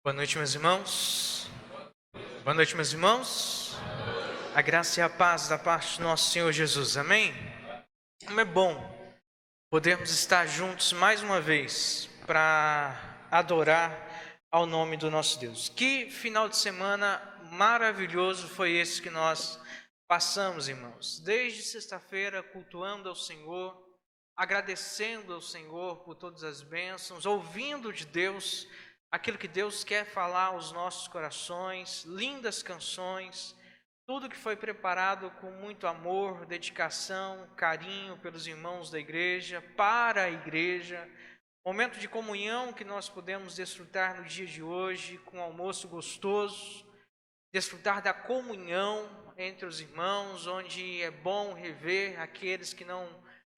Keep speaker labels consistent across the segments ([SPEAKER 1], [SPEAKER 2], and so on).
[SPEAKER 1] Boa noite, meus irmãos. Boa noite, meus irmãos. A graça e a paz da parte do nosso Senhor Jesus. Amém? Como é bom podermos estar juntos mais uma vez para adorar ao nome do nosso Deus. Que final de semana maravilhoso foi esse que nós passamos, irmãos. Desde sexta-feira, cultuando ao Senhor, agradecendo ao Senhor por todas as bênçãos, ouvindo de Deus aquilo que Deus quer falar aos nossos corações, lindas canções, tudo que foi preparado com muito amor, dedicação, carinho pelos irmãos da igreja, para a igreja, momento de comunhão que nós podemos desfrutar no dia de hoje, com um almoço gostoso, desfrutar da comunhão entre os irmãos, onde é bom rever aqueles que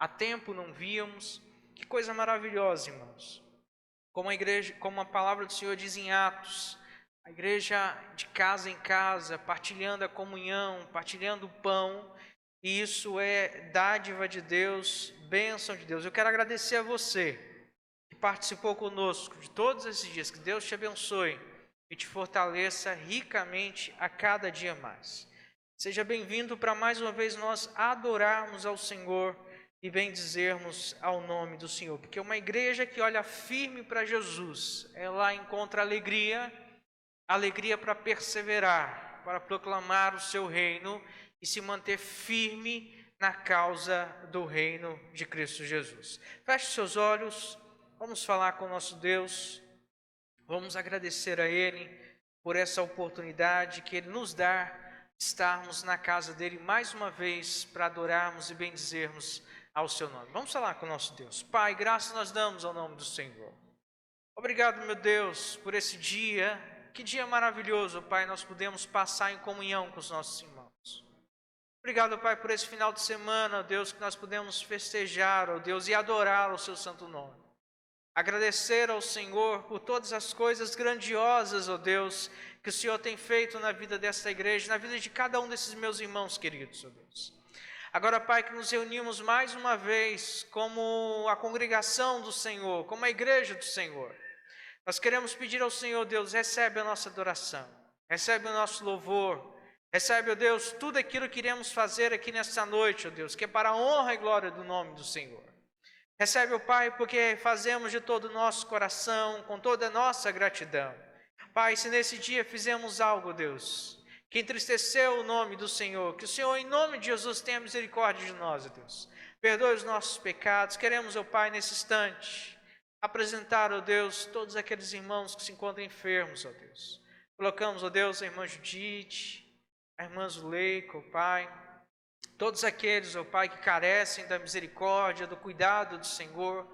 [SPEAKER 1] há tempo não víamos. Que coisa maravilhosa, irmãos. Como a igreja, como a palavra do Senhor diz em Atos, a igreja de casa em casa, partilhando a comunhão, partilhando o pão, e isso é dádiva de Deus, bênção de Deus. Eu quero agradecer a você que participou conosco de todos esses dias, que Deus te abençoe e te fortaleça ricamente a cada dia mais. Seja bem-vindo para mais uma vez nós adorarmos ao Senhor e bendizermos ao nome do Senhor, porque uma igreja que olha firme para Jesus, ela encontra alegria para perseverar, para proclamar o seu reino e se manter firme na causa do reino de Cristo Jesus. Feche seus olhos, vamos falar com o nosso Deus, vamos agradecer a Ele por essa oportunidade que Ele nos dá, estarmos na casa dEle mais uma vez para adorarmos e bendizermos ao seu nome. Vamos falar com o nosso Deus. Pai, graças nós damos ao nome do Senhor. Obrigado, meu Deus, por esse dia. Que dia maravilhoso, Pai, nós podemos passar em comunhão com os nossos irmãos. Obrigado, Pai, por esse final de semana, ó Deus, que nós podemos festejar, ó Deus, e adorar o seu santo nome. Agradecer ao Senhor por todas as coisas grandiosas, ó Deus, que o Senhor tem feito na vida desta igreja, na vida de cada um desses meus irmãos queridos, ó Deus. Agora, Pai, que nos reunimos mais uma vez como a congregação do Senhor, como a igreja do Senhor. Nós queremos pedir ao Senhor, Deus, recebe a nossa adoração, recebe o nosso louvor, recebe, ó Deus, tudo aquilo que iremos fazer aqui nesta noite, ó Deus, que é para a honra e glória do nome do Senhor. Recebe, ó Pai, porque fazemos de todo o nosso coração, com toda a nossa gratidão. Pai, se nesse dia fizemos algo, Deus, que entristeceu o nome do Senhor, que o Senhor, em nome de Jesus, tenha misericórdia de nós, ó Deus. Perdoe os nossos pecados. Queremos, ó Pai, nesse instante, apresentar, ó Deus, todos aqueles irmãos que se encontram enfermos, ó Deus. Colocamos, ó Deus, a irmã Judite, a irmã Zuleika, ó Pai, todos aqueles, ó Pai, que carecem da misericórdia, do cuidado do Senhor.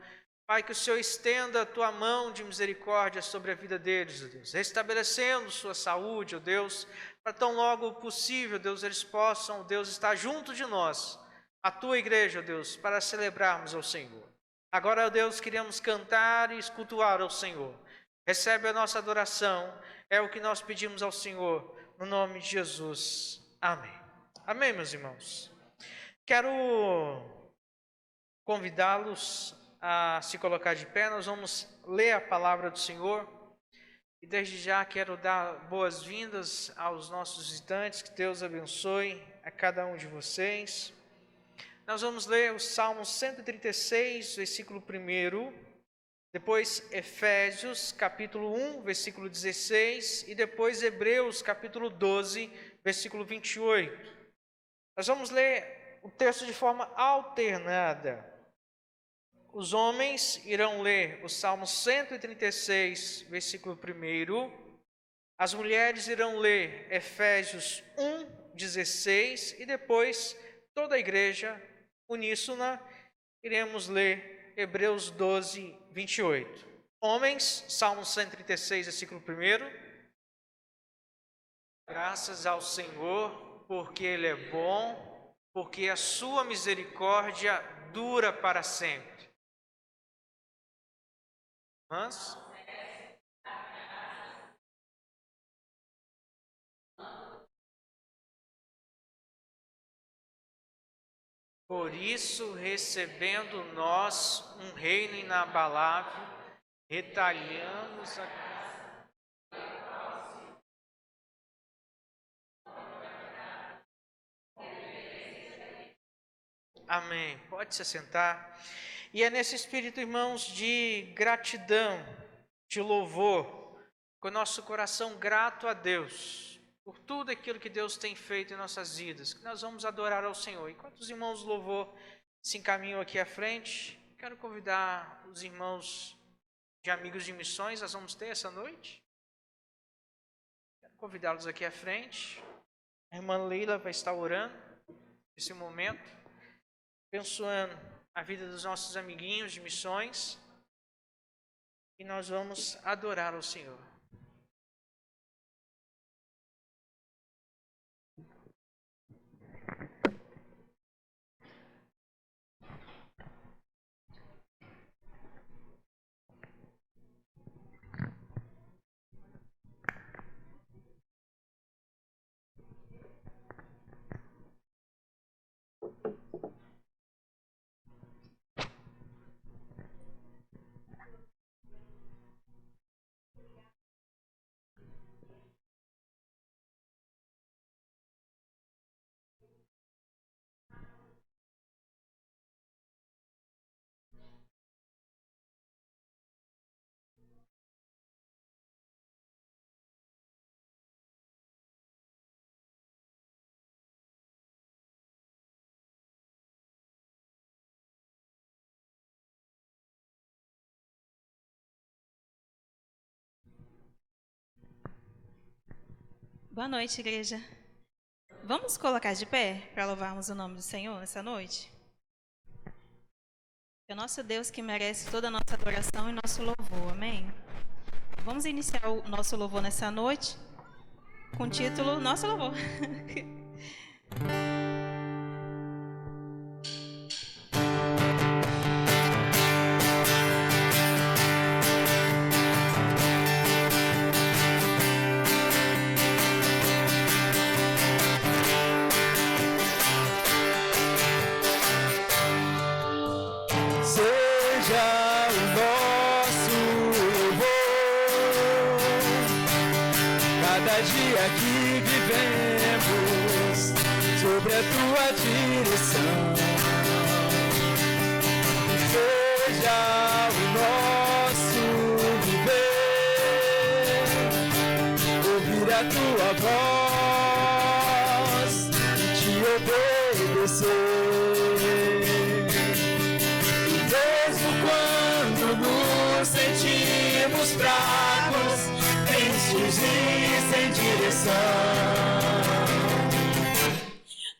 [SPEAKER 1] Pai, que o Senhor estenda a tua mão de misericórdia sobre a vida deles, ó Deus, restabelecendo sua saúde, ó Deus, para tão logo possível, Deus, eles possam, ó Deus, estar junto de nós, a tua igreja, ó Deus, para celebrarmos ao Senhor. Agora, ó Deus, queremos cantar e escultuar ao Senhor. Recebe a nossa adoração, é o que nós pedimos ao Senhor, no nome de Jesus. Amém. Amém, meus irmãos. Quero convidá-los a se colocar de pé. Nós vamos ler a palavra do Senhor. E desde já quero dar boas-vindas aos nossos visitantes. Que Deus abençoe a cada um de vocês. Nós vamos ler o Salmo 136, versículo 1. Depois Efésios, capítulo 1, versículo 16. E depois Hebreus, capítulo 12, versículo 28. Nós vamos ler o texto de forma alternada. Os homens irão ler o Salmo 136, versículo 1. As mulheres irão ler Efésios 1, 16. E depois, toda a igreja, uníssona, iremos ler Hebreus 12, 28. Homens, Salmo 136, versículo 1. Graças ao Senhor, porque Ele é bom, porque a sua misericórdia dura para sempre. Mas, por isso, recebendo nós um reino inabalável, retalhamos a Amém. Pode se sentar. E é nesse espírito, irmãos, de gratidão, de louvor, com o nosso coração grato a Deus, por tudo aquilo que Deus tem feito em nossas vidas, que nós vamos adorar ao Senhor. Enquanto os irmãos do louvor se encaminham aqui à frente, quero convidar os irmãos de Amigos de Missões, nós vamos ter essa noite. Quero convidá-los aqui à frente. A irmã Leila vai estar orando nesse momento, abençoando a vida dos nossos amiguinhos de missões, e nós vamos adorar ao Senhor.
[SPEAKER 2] Boa noite, igreja. Vamos colocar de pé para louvarmos o nome do Senhor nessa noite? É o nosso Deus que merece toda a nossa adoração e nosso louvor, amém? Vamos iniciar o nosso louvor nessa noite com o título Nosso Louvor.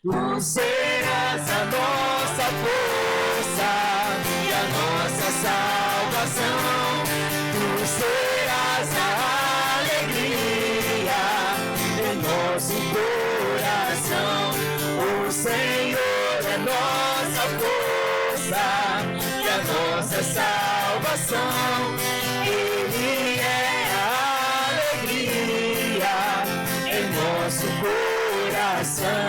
[SPEAKER 3] Tu serás a nossa força e a nossa salvação. Tu serás a alegria em nosso coração. O Senhor é nossa força e a nossa salvação. Ele é a alegria em nosso coração.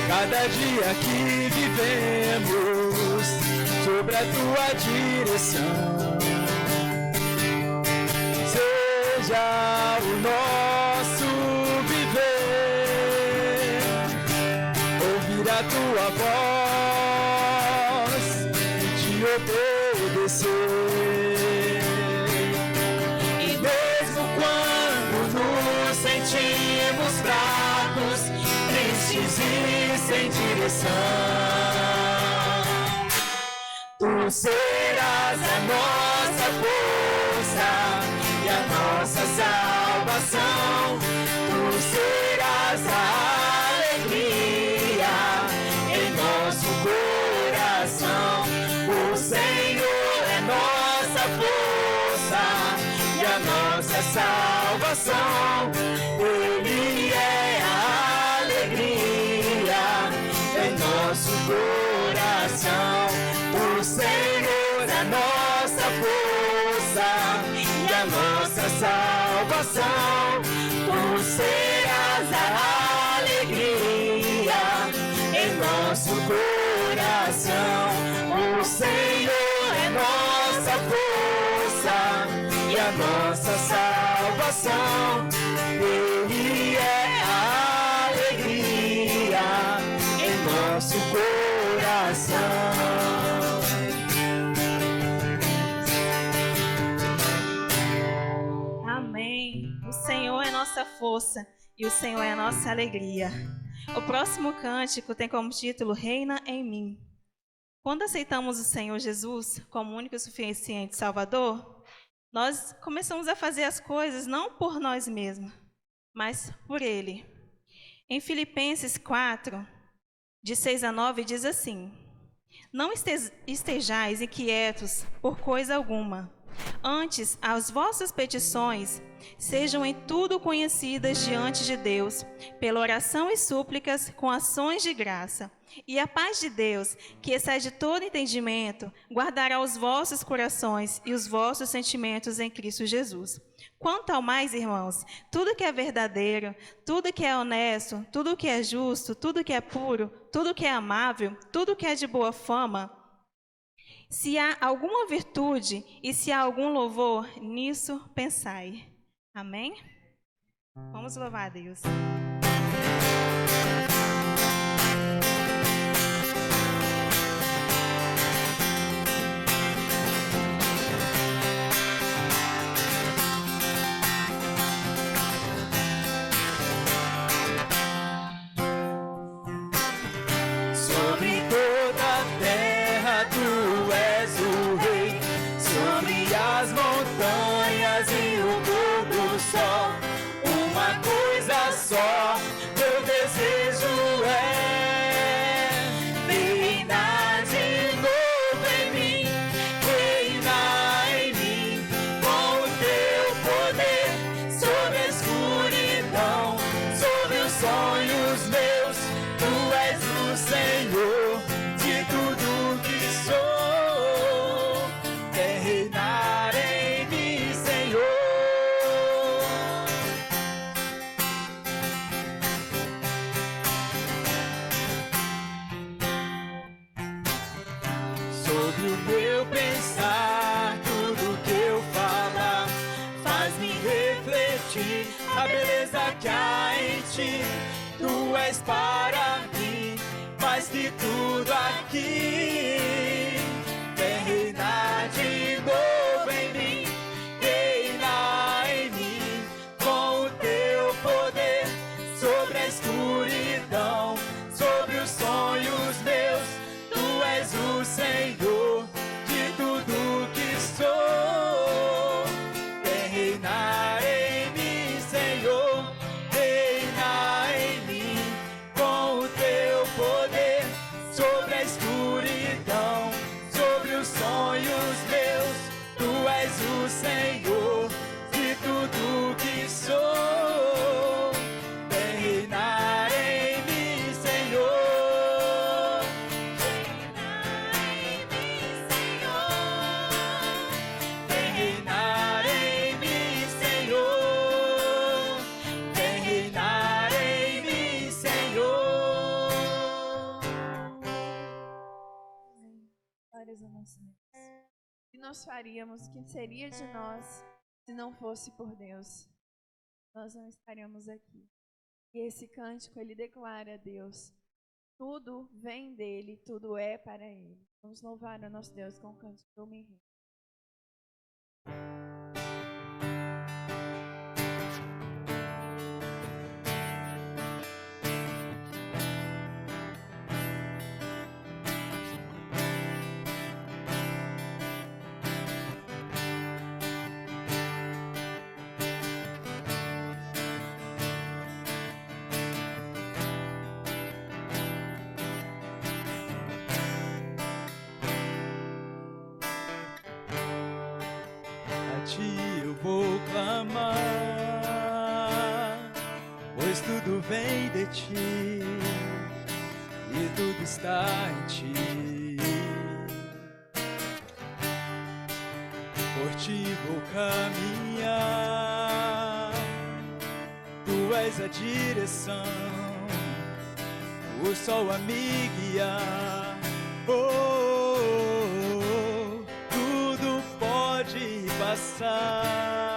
[SPEAKER 3] Cada dia que vivemos sobre a tua direção, seja o nosso viver, ouvir a tua voz e te obedecer. E mesmo quando nos sentimos fracos, tristes e sem direção, tu serás a nossa força e a nossa salvação. Tu serás a alegria em nosso coração. O Senhor é nossa força e a nossa salvação. Ele é a alegria em nosso coração. O Senhor é nossa força e a nossa salvação. Tu serás a alegria em nosso coração. O Senhor é nossa força e a nossa salvação. Ele é a alegria em nosso coração.
[SPEAKER 2] Amém. O Senhor é nossa força e o Senhor é a nossa alegria. O próximo cântico tem como título Reina em mim. Quando aceitamos o Senhor Jesus como único e suficiente Salvador, nós começamos a fazer as coisas não por nós mesmos, mas por Ele. Em Filipenses 4, de 6 a 9, diz assim: Não estejais inquietos por coisa alguma. Antes, as vossas petições sejam em tudo conhecidas diante de Deus, pela oração e súplicas com ações de graça. E a paz de Deus, que excede todo entendimento, guardará os vossos corações e os vossos sentimentos em Cristo Jesus. Quanto ao mais, irmãos, tudo que é verdadeiro, tudo que é honesto, tudo que é justo, tudo que é puro, tudo que é amável, tudo que é de boa fama, se há alguma virtude e se há algum louvor, nisso pensai. Amém? Vamos louvar a Deus.
[SPEAKER 3] Sobre toda a terra tu és o rei, sobre as montanhas e o pôr do sol. Uma coisa só, meu desejo é reinar de novo em mim, reinar em mim, com o teu poder, sobre a escuridão, sobre os sonhos meus. Tu és o Senhor de tudo que sou, quer reinar em mim, Senhor. Sobre o meu pensar, tudo que eu falar, faz-me refletir a beleza que há em ti. Tu és para mim mais que tudo aqui. Vem reinar de novo em mim, reinar em mim, com o teu poder, sobre a escuridão, sobre os sonhos meus. Tu és o Senhor de tudo que sou. Vem reinar em mim, Senhor, reinar em mim, com o teu poder, sobre a escuridão, sobre os sonhos meus. Tu és o Senhor de tudo que sou. Vem reinar em mim, Senhor. Reinar em mim, Senhor. Vem reinar em mim, Senhor. Vem reinar em mim, Senhor.
[SPEAKER 4] Glórias ao nosso Deus. O que nós faríamos, o que seria de nós se não fosse por Deus? Nós não estaríamos aqui. E esse cântico, ele declara a Deus: tudo vem dele, tudo é para ele. Vamos louvar o nosso Deus com o cântico do Me Rei.
[SPEAKER 3] A ti eu vou clamar, pois tudo vem de ti e tudo está em ti. Por ti vou caminhar, tu és a direção, o sol a me guiar. Oh, tudo pode passar,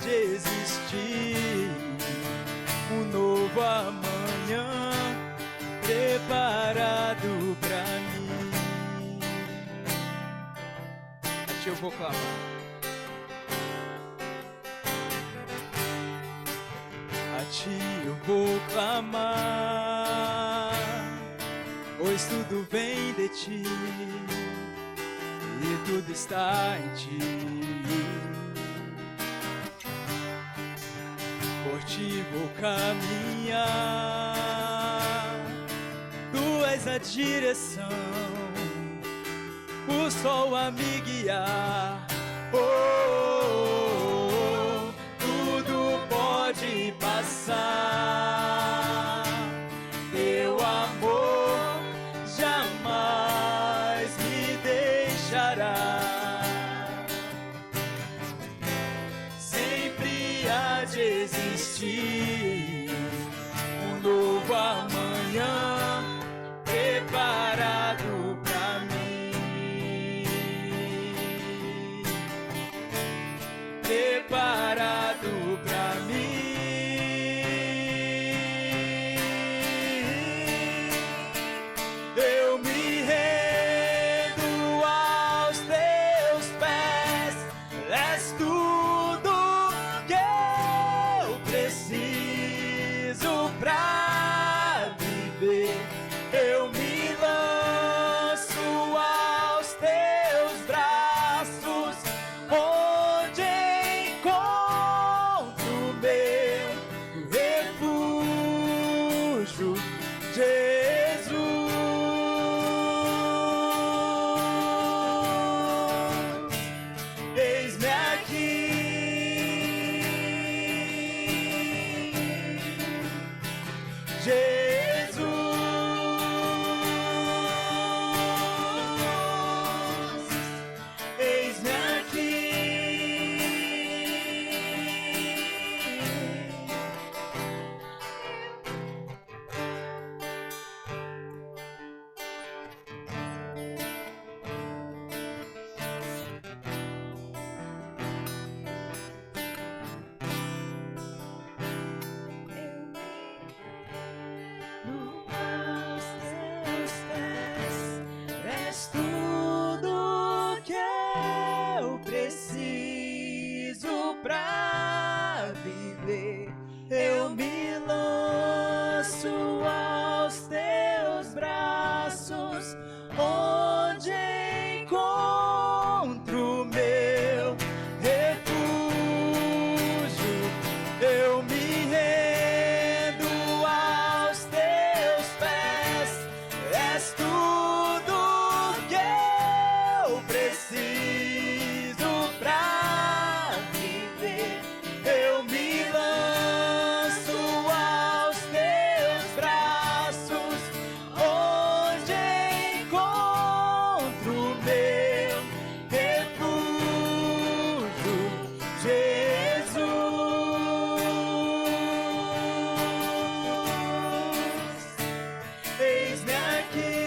[SPEAKER 3] de existir um novo amanhã preparado pra mim. A ti eu vou clamar, a ti eu vou clamar, pois tudo vem de ti e tudo está em ti. Por ti vou caminhar, tu és a direção, o sol a me guiar. Oh, oh, oh, tudo pode passar, teu amor jamais me deixará. Sempre há de existir um novo amanhã preparado pra mim, preparado pra mim. Eu me rendo aos teus pés, és tudo que eu preciso pra viver. Eu me lanço aos teus braços, onde encontro meu refúgio, Jesus. Eis-me aqui, Jesus. Eis-me aqui. Nos teus pés, és tudo que eu preciso pra viver. Eu me lanço aos teus braços, onde encontro meu refúgio. Eu me rendo aos teus pés, és tudo que eu preciso pra viver. Eu me lanço aos teus braços, onde encontro meu refúgio, Jesus. Eis-me aqui,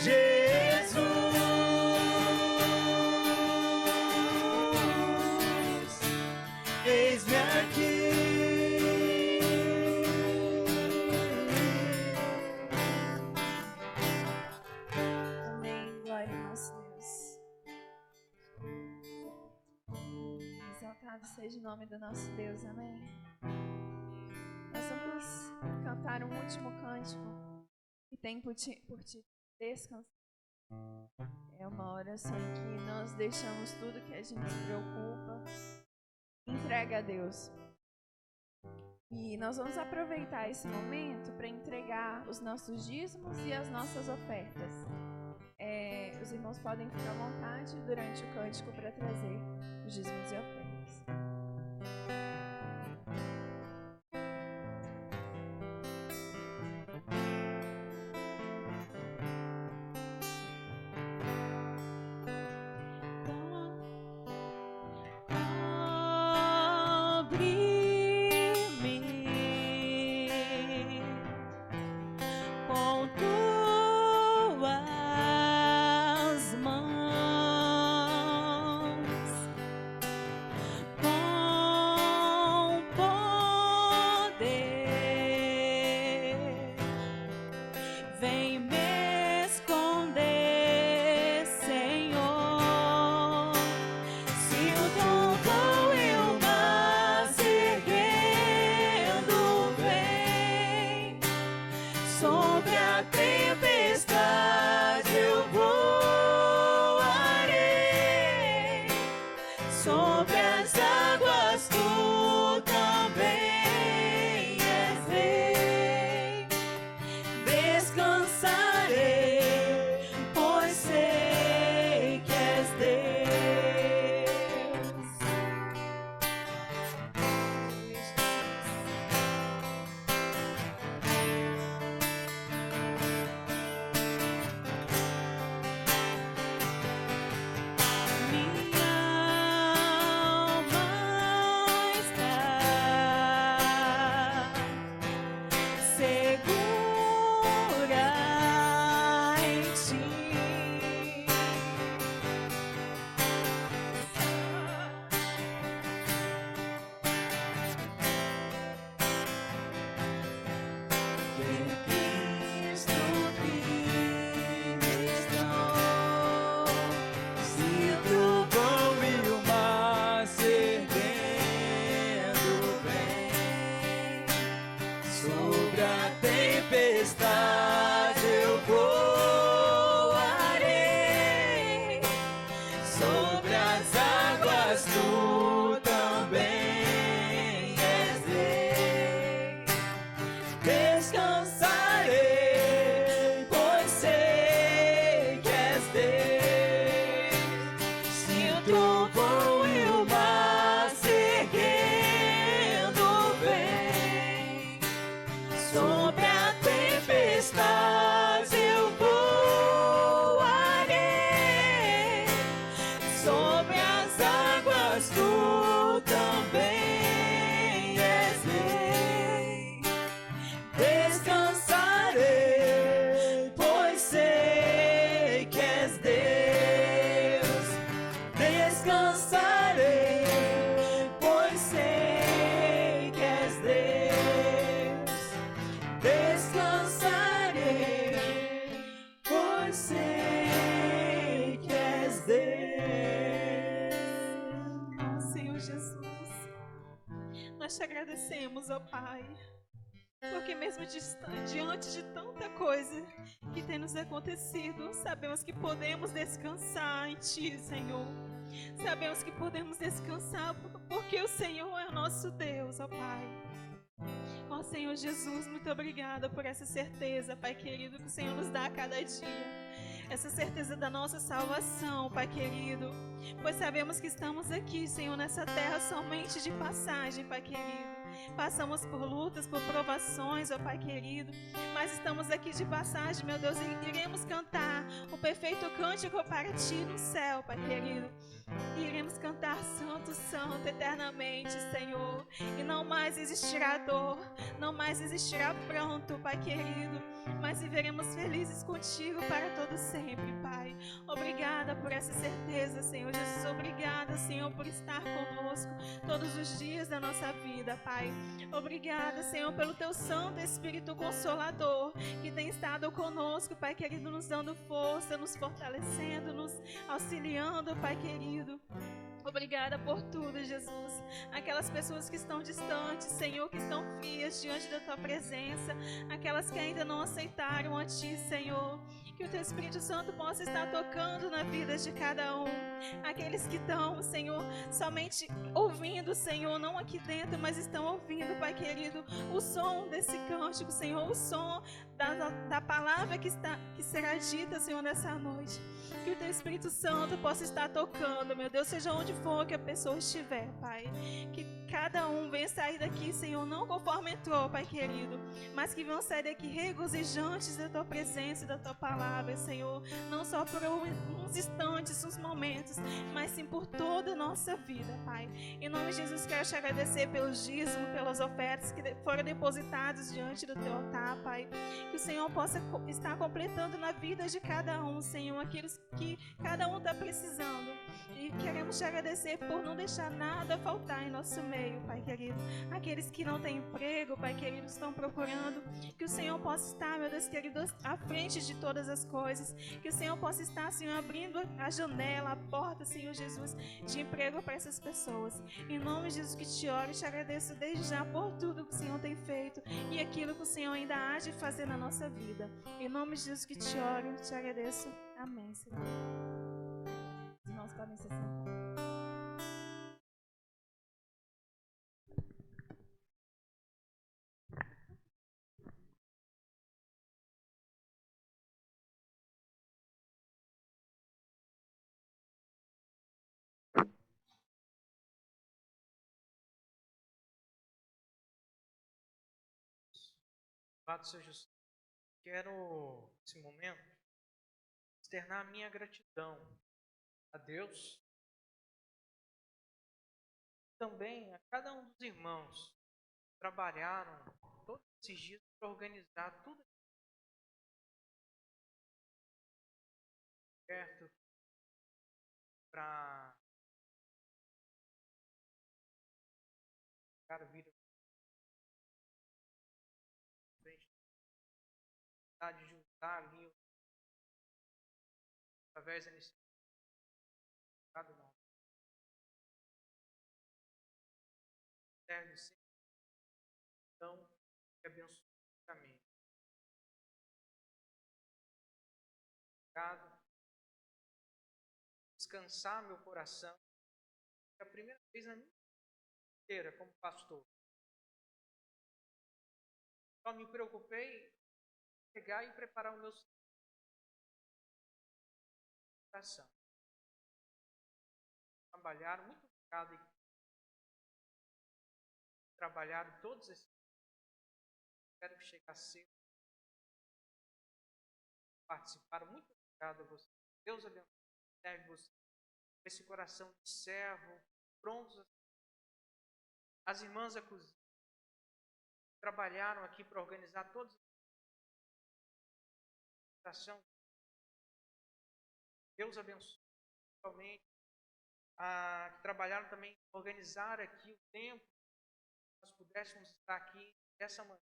[SPEAKER 3] Jesus. Eis-me aqui.
[SPEAKER 4] Amém. Glória ao nosso Deus. Exaltado seja o nome do nosso Deus. Amém. Nós vamos cantar um último cântico que tem por título Descansar. É uma oração em que nós deixamos tudo que a gente se preocupa, entrega a Deus. E nós vamos aproveitar esse momento para entregar os nossos dízimos e as nossas ofertas. Os irmãos podem ficar à vontade durante o cântico para trazer os dízimos e ofertas.
[SPEAKER 2] Abre-me com tuas mãos.
[SPEAKER 3] mas sei que és Deus.
[SPEAKER 2] Oh, Senhor Jesus, nós te agradecemos, ó Pai, porque mesmo diante de tanta coisa que tem nos acontecido, sabemos que podemos descansar em Ti, Senhor. Sabemos que podemos descansar porque o Senhor é o nosso Deus, ó Pai. Ó Senhor Jesus, muito obrigada por essa certeza, Pai querido, que o Senhor nos dá a cada dia. Essa certeza da nossa salvação, Pai querido. Pois sabemos que estamos aqui, Senhor, nessa terra somente de passagem, Pai querido. Passamos por lutas, por provações, ó Pai querido, mas estamos aqui de passagem, meu Deus, e iremos cantar o perfeito cântico para Ti no céu, Pai querido. E iremos cantar Santo, Santo eternamente, Senhor. E não mais existirá dor, não mais existirá pranto, Pai querido, mas viveremos felizes contigo para todo sempre, Pai. Obrigada por essa certeza, Senhor Jesus. Obrigada, Senhor, por estar conosco todos os dias da nossa vida, Pai. Obrigada, Senhor, pelo Teu Santo Espírito Consolador que tem estado conosco, Pai querido, nos dando força, nos fortalecendo, nos auxiliando, Pai querido. Obrigada por tudo, Jesus. Aquelas pessoas que estão distantes, Senhor, que estão frias diante da Tua presença, aquelas que ainda não aceitaram a Ti, Senhor. Que o Teu Espírito Santo possa estar tocando na vida de cada um. Aqueles que estão, Senhor, somente ouvindo, Senhor, não aqui dentro, mas estão ouvindo, Pai querido, o som desse cântico, Senhor, o som da palavra que será dita, Senhor, nessa noite. Que o Teu Espírito Santo possa estar tocando, meu Deus, seja onde for que a pessoa estiver, Pai. Que cada um venha sair daqui, Senhor, não conforme entrou, Pai querido, mas que venham sair daqui regozijantes da Tua presença e da Tua palavra, Senhor. Não só por uns instantes, uns momentos, mas sim por toda a nossa vida, Pai. Em nome de Jesus, quero te agradecer pelos dízimos, pelas ofertas que foram depositadas diante do Teu altar, Pai. Que o Senhor possa estar completando na vida de cada um, Senhor, aqueles que cada um está precisando. E queremos te agradecer por não deixar nada faltar em nosso meio, Pai querido. Aqueles que não têm emprego, Pai querido, estão procurando. Que o Senhor possa estar, meu Deus querido, à frente de todas as coisas. Que o Senhor possa estar, Senhor, abrindo a janela, a porta, Senhor Jesus, de emprego para essas pessoas. Em nome de Jesus que te oro e te agradeço desde já por tudo que o Senhor tem feito e aquilo que o Senhor ainda há de fazer na nossa vida. Em nome de Jesus que te oro e te agradeço. Amém, Senhor.
[SPEAKER 4] Os irmãos podem se sentar.
[SPEAKER 1] Louvado seja o Senhor. Quero, nesse momento, externar a minha gratidão a Deus, também a cada um dos irmãos que trabalharam todos esses dias para organizar tudo certo, para a vida de juntar ali através da iniciativa não serve sempre, então que abençoe também. Obrigado. Descansar meu coração. É a primeira vez na minha vida inteira como pastor. Só me preocupei em pegar e preparar o meu coração. Trabalharam, muito obrigado. Trabalharam todos esses. Espero que chegar cedo. Participaram, muito obrigado a você. Deus abençoe. Serve você. Esse coração de servo, prontos. As irmãs da cozinha trabalharam aqui para organizar todos os. Deus abençoe. Principalmente que trabalharam também para organizar aqui o tempo, nós pudéssemos estar aqui dessa manhã.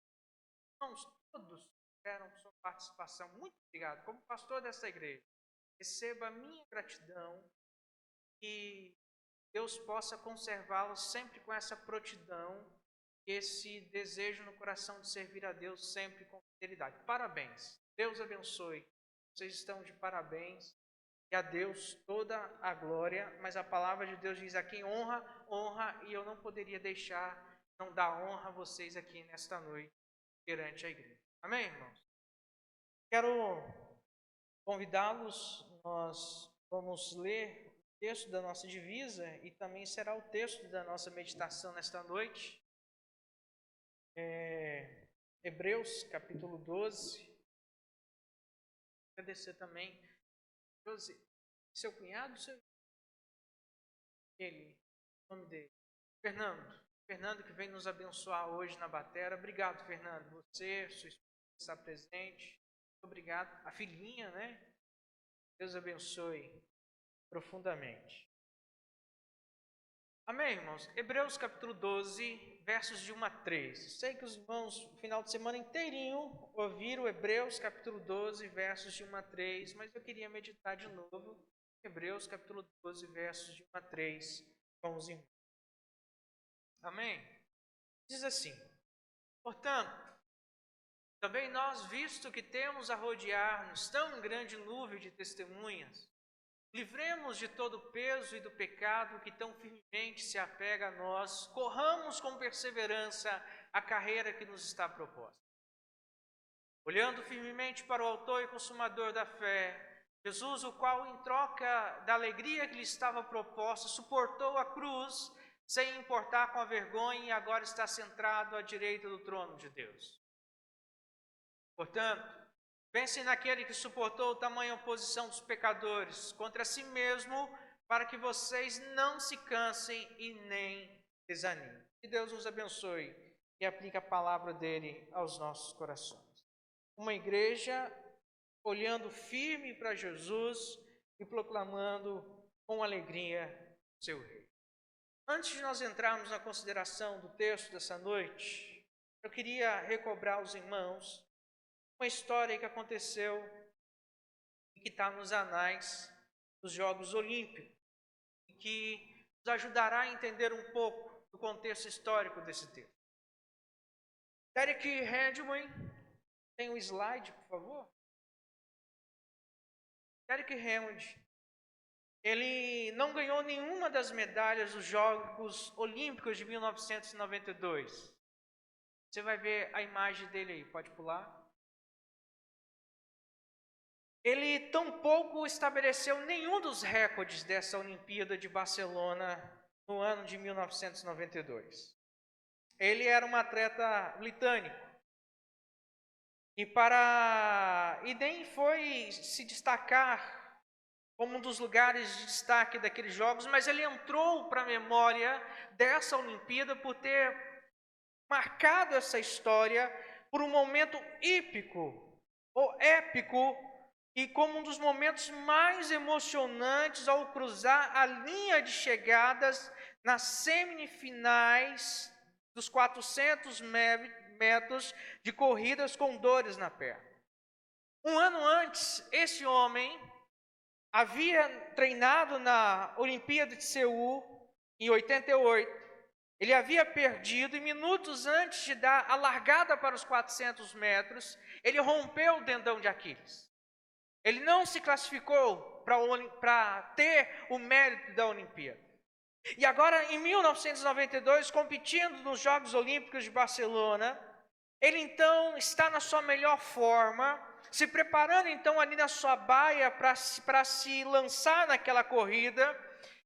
[SPEAKER 1] Irmãos, todos tiveram sua participação. Muito obrigado. Como pastor dessa igreja, receba a minha gratidão e Deus possa conservá-los sempre com essa prontidão, esse desejo no coração de servir a Deus sempre com fidelidade. Parabéns. Deus abençoe. Vocês estão de parabéns. E a Deus toda a glória. Mas a palavra de Deus diz: a quem honra, honra. E eu não poderia deixar não dar honra a vocês aqui nesta noite perante a igreja. Amém, irmãos? Quero convidá-los. Nós vamos ler o texto da nossa divisa e também será o texto da nossa meditação nesta noite. Hebreus capítulo 12. Agradecer também. Seu cunhado, ele, o nome dele, Fernando que vem nos abençoar hoje na batera. Obrigado, Fernando. Você, sua esposa está presente. Muito obrigado. A filhinha, né? Deus abençoe profundamente. Amém, irmãos? Hebreus capítulo 12, versos de 1 a 3. Sei que os irmãos, no final de semana inteirinho, ouviram Hebreus capítulo 12, versos de 1 a 3, mas eu queria meditar de novo Hebreus capítulo 12, versos de 1 a 3, com os irmãos. Amém? Diz assim: portanto, também nós, visto que temos a rodear-nos tão grande nuvem de testemunhas, livremos de todo o peso e do pecado que tão firmemente se apega a nós, corramos com perseverança a carreira que nos está proposta. Olhando firmemente para o autor e consumador da fé, Jesus, o qual, em troca da alegria que lhe estava proposta, suportou a cruz, sem importar com a vergonha, e agora está sentado à direita do trono de Deus. Portanto, pensem naquele que suportou tamanha oposição dos pecadores contra si mesmo, para que vocês não se cansem e nem desanimem. Que Deus nos abençoe e aplique a palavra dele aos nossos corações. Uma igreja olhando firme para Jesus e proclamando com alegria seu rei. Antes de nós entrarmos na consideração do texto dessa noite, eu queria recobrar aos irmãos uma história que aconteceu e que está nos anais dos Jogos Olímpicos e que nos ajudará a entender um pouco do contexto histórico desse texto. Derek Redmond, tem um slide, por favor? Derek Redmond, ele não ganhou nenhuma das medalhas dos Jogos Olímpicos de 1992. Você vai ver a imagem dele aí, pode pular. Ele tampouco estabeleceu nenhum dos recordes dessa Olimpíada de Barcelona no ano de 1992. Ele era um atleta britânico. E nem foi se destacar como um dos lugares de destaque daqueles jogos, mas ele entrou para a memória dessa Olimpíada por ter marcado essa história por um momento épico e como um dos momentos mais emocionantes ao cruzar a linha de chegadas nas semifinais dos 400 metros de corridas com dores na perna. Um ano antes, esse homem havia treinado na Olimpíada de Seul, em 88. Ele havia perdido e minutos antes de dar a largada para os 400 metros, ele rompeu o tendão de Aquiles. Ele não se classificou para ter o mérito da Olimpíada. E agora, em 1992, competindo nos Jogos Olímpicos de Barcelona, ele então está na sua melhor forma, se preparando então ali na sua baia para se lançar naquela corrida,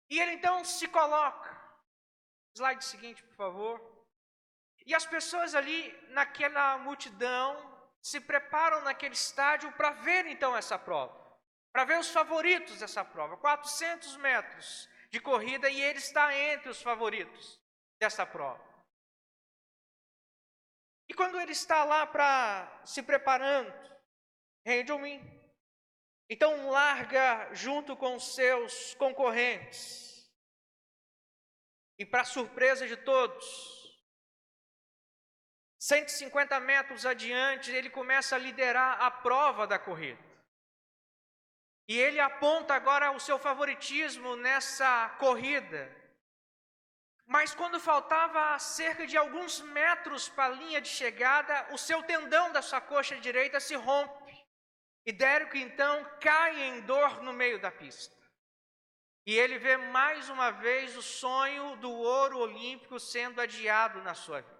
[SPEAKER 1] e ele então se coloca. Slide seguinte, por favor. E as pessoas ali naquela multidão se preparam naquele estádio para ver então essa prova, para ver os favoritos dessa prova, 400 metros de corrida, e ele está entre os favoritos dessa prova. E quando ele está lá se preparando, Redmond então larga junto com os seus concorrentes. E para surpresa de todos, 150 metros adiante, ele começa a liderar a prova da corrida. E ele aponta agora o seu favoritismo nessa corrida. Mas quando faltava cerca de alguns metros para a linha de chegada, o seu tendão da sua coxa direita se rompe. E Derek então cai em dor no meio da pista. E ele vê mais uma vez o sonho do ouro olímpico sendo adiado na sua vida.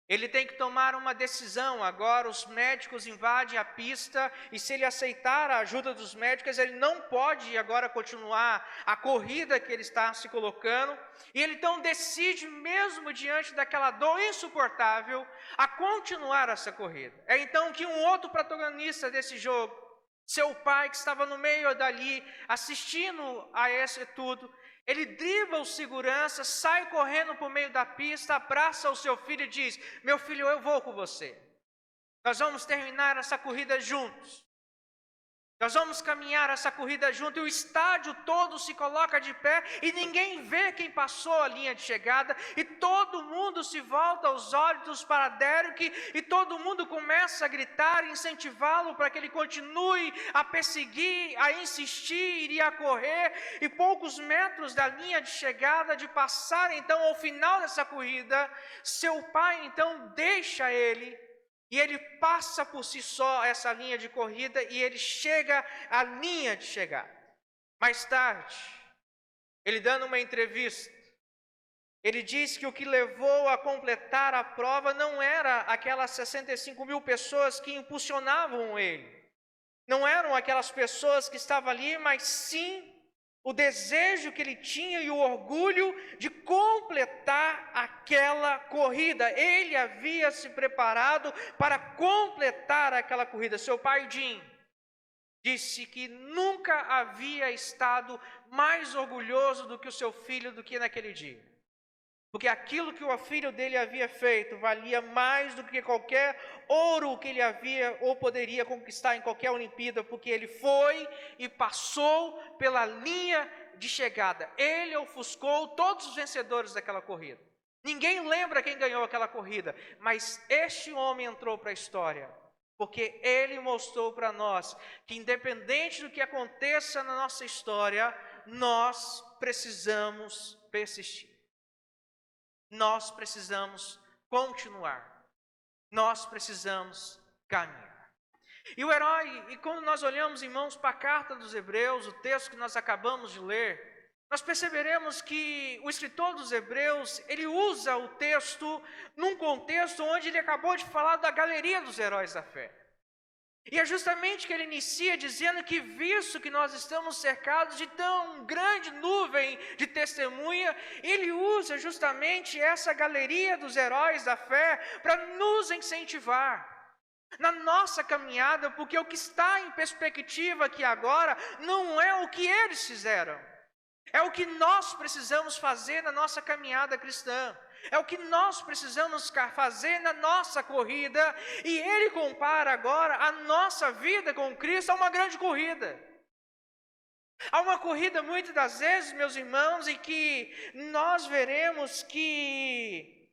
[SPEAKER 1] Ele tem que tomar uma decisão agora. Os médicos invadem a pista e, se ele aceitar a ajuda dos médicos, ele não pode agora continuar a corrida que ele está se colocando. E ele então decide, mesmo diante daquela dor insuportável, a continuar essa corrida. É então que um outro protagonista desse jogo, seu pai, que estava no meio dali, assistindo a esse tudo, ele dribla o segurança, sai correndo por meio da pista, abraça o seu filho e diz: meu filho, eu vou com você. Nós vamos terminar essa corrida juntos. Nós vamos caminhar essa corrida junto, e o estádio todo se coloca de pé, e ninguém vê quem passou a linha de chegada, e todo mundo se volta os olhos para Derek, e todo mundo começa a gritar, incentivá-lo para que ele continue a perseguir, a insistir e a correr, e poucos metros da linha de chegada, de passar então ao final dessa corrida, seu pai então deixa ele, e ele passa por si só essa linha de corrida e ele chega à linha de chegada. Mais tarde, ele dando uma entrevista, ele diz que o que levou a completar a prova não era aquelas 65 mil pessoas que impulsionavam ele. Não eram aquelas pessoas que estavam ali, mas sim o desejo que ele tinha e o orgulho de completar aquela corrida. Ele havia se preparado para completar aquela corrida. Seu pai, Jim, disse que nunca havia estado mais orgulhoso do que o seu filho do que naquele dia. Porque aquilo que o filho dele havia feito valia mais do que qualquer ouro que ele havia ou poderia conquistar em qualquer Olimpíada, porque ele foi e passou pela linha de chegada. Ele ofuscou todos os vencedores daquela corrida. Ninguém lembra quem ganhou aquela corrida, mas este homem entrou para a história, porque ele mostrou para nós que, independente do que aconteça na nossa história, nós precisamos persistir. Nós precisamos continuar. Nós precisamos caminhar. E o herói, e quando nós olhamos, irmãos, para a carta dos Hebreus, o texto que nós acabamos de ler, nós perceberemos que o escritor dos Hebreus, ele usa o texto num contexto onde ele acabou de falar da galeria dos heróis da fé. E é justamente que ele inicia dizendo que, visto que nós estamos cercados de tão grande nuvem de testemunha, ele usa justamente essa galeria dos heróis da fé para nos incentivar na nossa caminhada, porque o que está em perspectiva aqui agora não é o que eles fizeram, é o que nós precisamos fazer na nossa caminhada cristã. É o que nós precisamos fazer na nossa corrida. E ele compara agora a nossa vida com Cristo a uma grande corrida. Há uma corrida, muitas das vezes, meus irmãos, em que nós veremos que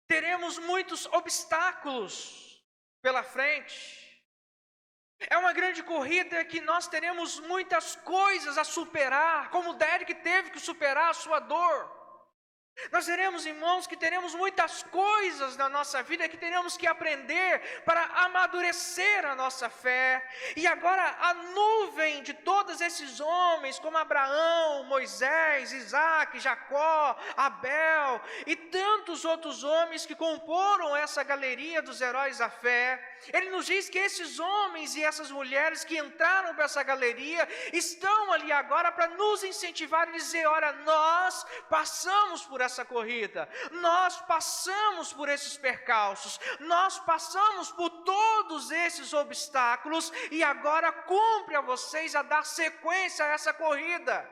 [SPEAKER 1] teremos muitos obstáculos pela frente. É uma grande corrida que nós teremos muitas coisas a superar, como Derek teve que superar a sua dor. Nós veremos, irmãos, que teremos muitas coisas na nossa vida que teremos que aprender para amadurecer a nossa fé. E agora a nuvem de todos esses homens, como Abraão, Moisés, Isaac, Jacó, Abel e tantos outros homens que comporam essa galeria dos heróis da fé, ele nos diz que esses homens e essas mulheres que entraram para essa galeria estão ali agora para nos incentivar e dizer: olha, nós passamos por essa corrida, nós passamos por esses percalços, nós passamos por todos esses obstáculos, e agora cumpre a vocês a dar sequência a essa corrida,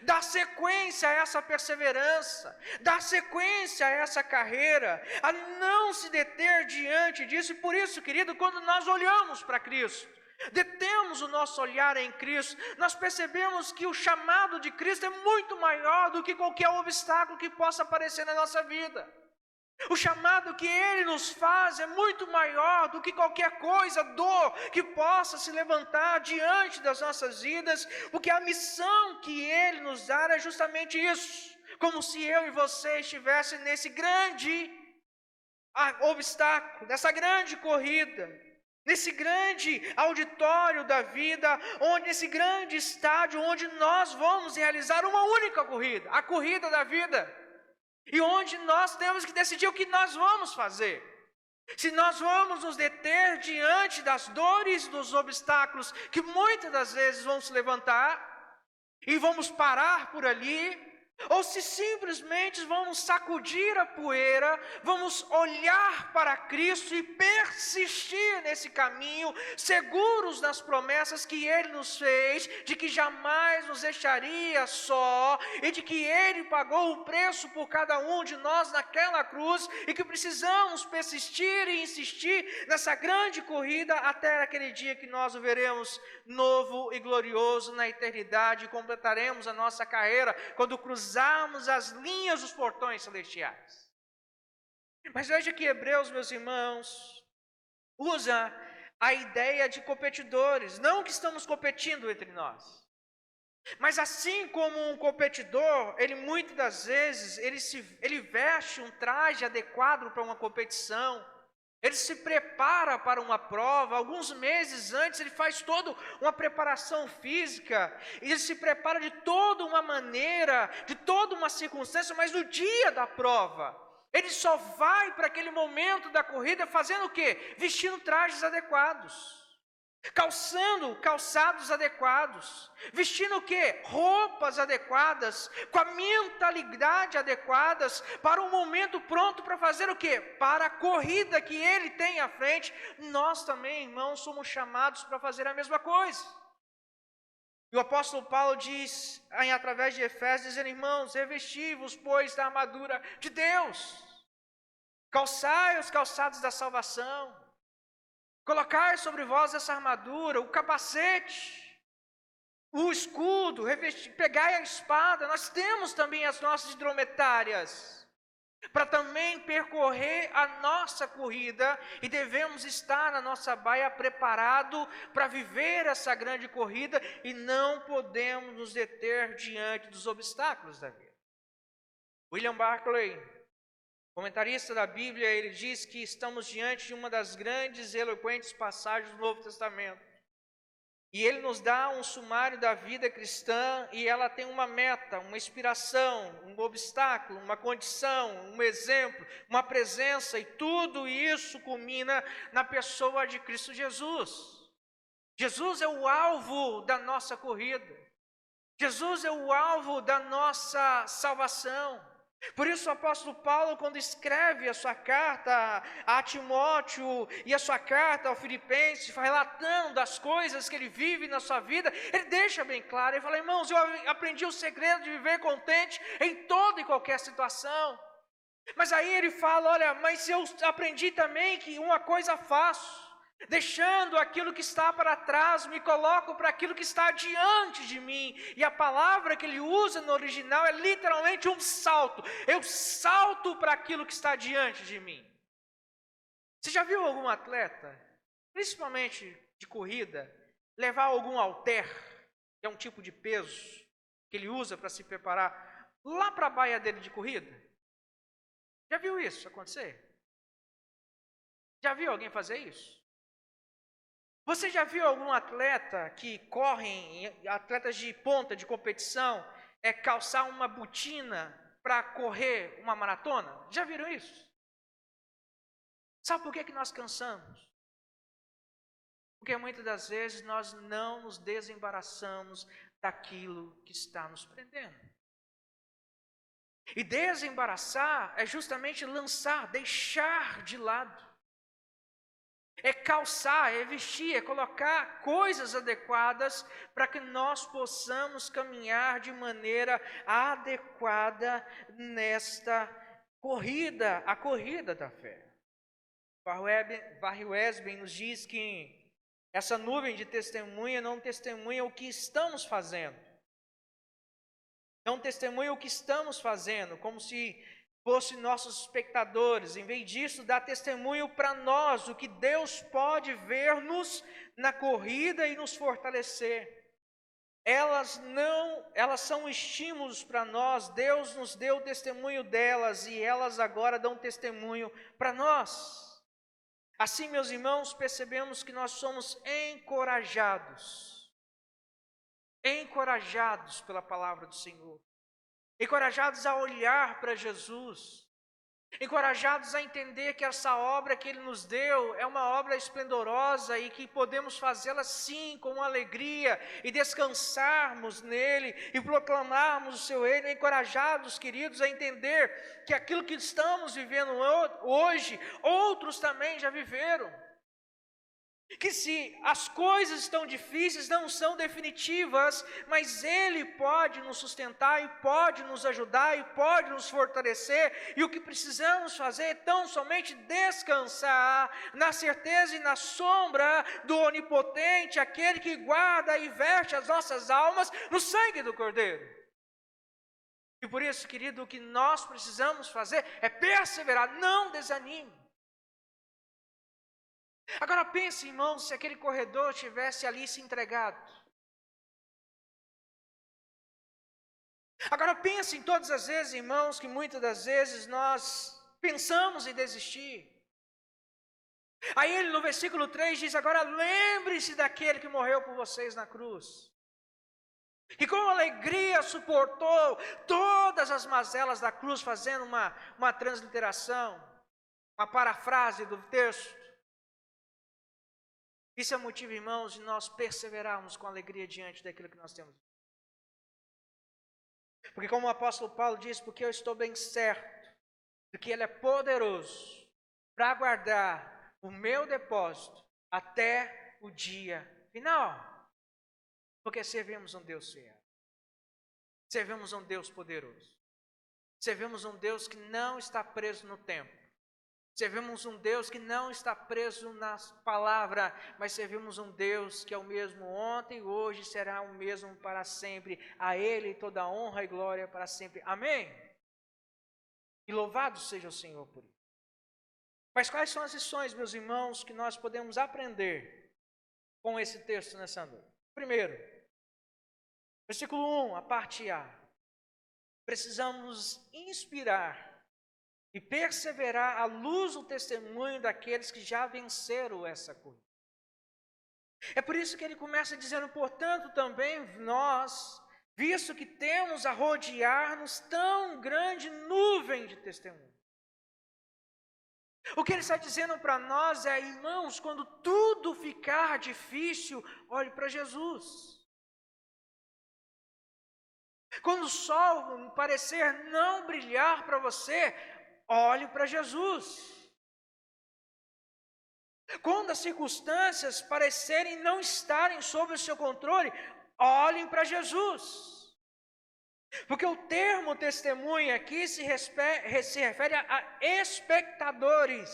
[SPEAKER 1] dar sequência a essa perseverança, dar sequência a essa carreira, a não se deter diante disso. E por isso, querido, quando nós olhamos para Cristo, detemos o nosso olhar em Cristo, nós percebemos que o chamado de Cristo é muito maior do que qualquer obstáculo que possa aparecer na nossa vida. O chamado que Ele nos faz é muito maior do que qualquer coisa, dor que possa se levantar diante das nossas vidas, porque a missão que Ele nos dá é justamente isso. Como se eu e você estivessem nesse grande obstáculo, nessa grande corrida, nesse grande auditório da vida, nesse grande estádio onde nós vamos realizar uma única corrida, a corrida da vida. E onde nós temos que decidir o que nós vamos fazer. Se nós vamos nos deter diante das dores e dos obstáculos que muitas das vezes vão se levantar e vamos parar por ali, ou se simplesmente vamos sacudir a poeira, vamos olhar para Cristo e persistir nesse caminho, seguros nas promessas que Ele nos fez, de que jamais nos deixaria só, e de que Ele pagou o preço por cada um de nós naquela cruz, e que precisamos persistir e insistir nessa grande corrida até aquele dia que nós o veremos novo e glorioso na eternidade, e completaremos a nossa carreira quando cruzarmos as linhas dos portões celestiais. Mas veja que Hebreus, meus irmãos, usa a ideia de competidores, não que estamos competindo entre nós, mas assim como um competidor, ele muitas das vezes, ele veste um traje adequado para uma competição, ele se prepara para uma prova, alguns meses antes ele faz toda uma preparação física, ele se prepara de toda uma maneira, de toda uma circunstância, mas no dia da prova, ele só vai para aquele momento da corrida fazendo o quê? Vestindo trajes adequados, calçando calçados adequados, vestindo o quê? Roupas adequadas, com a mentalidade adequadas, para um momento pronto para fazer o quê? Para a corrida que ele tem à frente. Nós também, irmãos, somos chamados para fazer a mesma coisa. E o apóstolo Paulo diz, através de Efésios, dizendo: irmãos, revesti-vos, pois, da armadura de Deus, calçai os calçados da salvação, colocar sobre vós essa armadura, o capacete, o escudo, pegai a espada. Nós temos também as nossas hidrometárias, para também percorrer a nossa corrida, e devemos estar na nossa baia preparado para viver essa grande corrida, e não podemos nos deter diante dos obstáculos da vida. William Barclay, comentarista da Bíblia, ele diz que estamos diante de uma das grandes e eloquentes passagens do Novo Testamento. E ele nos dá um sumário da vida cristã, e ela tem uma meta, uma inspiração, um obstáculo, uma condição, um exemplo, uma presença, e tudo isso culmina na pessoa de Cristo Jesus. Jesus é o alvo da nossa corrida. Jesus é o alvo da nossa salvação. Por isso o apóstolo Paulo, quando escreve a sua carta a Timóteo e a sua carta ao Filipenses, relatando as coisas que ele vive na sua vida, ele deixa bem claro, ele fala: irmãos, eu aprendi o segredo de viver contente em toda e qualquer situação. Mas aí ele fala: olha, mas eu aprendi também que uma coisa faço, deixando aquilo que está para trás, me coloco para aquilo que está diante de mim. E a palavra que ele usa no original é literalmente um salto. Eu salto para aquilo que está diante de mim. Você já viu algum atleta, principalmente de corrida, levar algum halter, que é um tipo de peso que ele usa para se preparar, lá para a baia dele de corrida? Já viu isso acontecer? Já viu alguém fazer isso? Você já viu algum atleta que corre, atletas de ponta, de competição, calçar uma botina para correr uma maratona? Já viram isso? Sabe por que nós cansamos? Porque muitas das vezes nós não nos desembaraçamos daquilo que está nos prendendo. E desembaraçar é justamente lançar, deixar de lado. É calçar, é vestir, é colocar coisas adequadas para que nós possamos caminhar de maneira adequada nesta corrida, a corrida da fé. Barry Wesben nos diz que essa nuvem de testemunha não testemunha o que estamos fazendo. Não testemunha o que estamos fazendo, como se fossem nossos espectadores. Em vez disso, dá testemunho para nós do que Deus pode ver-nos na corrida e nos fortalecer. Elas são estímulos para nós. Deus nos deu testemunho delas e elas agora dão testemunho para nós. Assim, meus irmãos, percebemos que nós somos encorajados pela palavra do Senhor, encorajados a olhar para Jesus, encorajados a entender que essa obra que Ele nos deu é uma obra esplendorosa e que podemos fazê-la sim com alegria e descansarmos nele e proclamarmos o seu reino, encorajados, queridos, a entender que aquilo que estamos vivendo hoje, outros também já viveram. Que se as coisas estão difíceis, não são definitivas, mas Ele pode nos sustentar e pode nos ajudar e pode nos fortalecer, e o que precisamos fazer é tão somente descansar na certeza e na sombra do Onipotente, aquele que guarda e veste as nossas almas no sangue do Cordeiro. E por isso, querido, o que nós precisamos fazer é perseverar, não desanime. Agora pense, irmãos, se aquele corredor tivesse ali se entregado. Agora pense em todas as vezes, irmãos, que muitas das vezes nós pensamos em desistir. Aí ele no versículo 3 diz, agora lembre-se daquele que morreu por vocês na cruz. E com alegria suportou todas as mazelas da cruz, fazendo uma transliteração, uma parafrase do texto. Isso é motivo, irmãos, de nós perseverarmos com alegria diante daquilo que nós temos. Porque como o apóstolo Paulo diz, porque eu estou bem certo de que Ele é poderoso para guardar o meu depósito até o dia final. Porque servimos um Deus fiel. Servimos um Deus poderoso. Servimos um Deus que não está preso no tempo. Servimos um Deus que não está preso na palavra, mas servimos um Deus que é o mesmo ontem, hoje será o mesmo para sempre. A Ele toda a honra e glória para sempre. Amém? E louvado seja o Senhor por isso. Mas quais são as lições, meus irmãos, que nós podemos aprender com esse texto nessa noite? Primeiro, versículo 1, a parte A. Precisamos inspirar e perseverar à luz do testemunho daqueles que já venceram essa corrida. É por isso que ele começa dizendo, portanto, também nós, visto que temos a rodear-nos tão grande nuvem de testemunho. O que ele está dizendo para nós é, irmãos, quando tudo ficar difícil, olhe para Jesus. Quando o sol parecer não brilhar para você, olhe para Jesus. Quando as circunstâncias parecerem não estarem sob o seu controle, olhem para Jesus. Porque o termo testemunha aqui se refere a espectadores.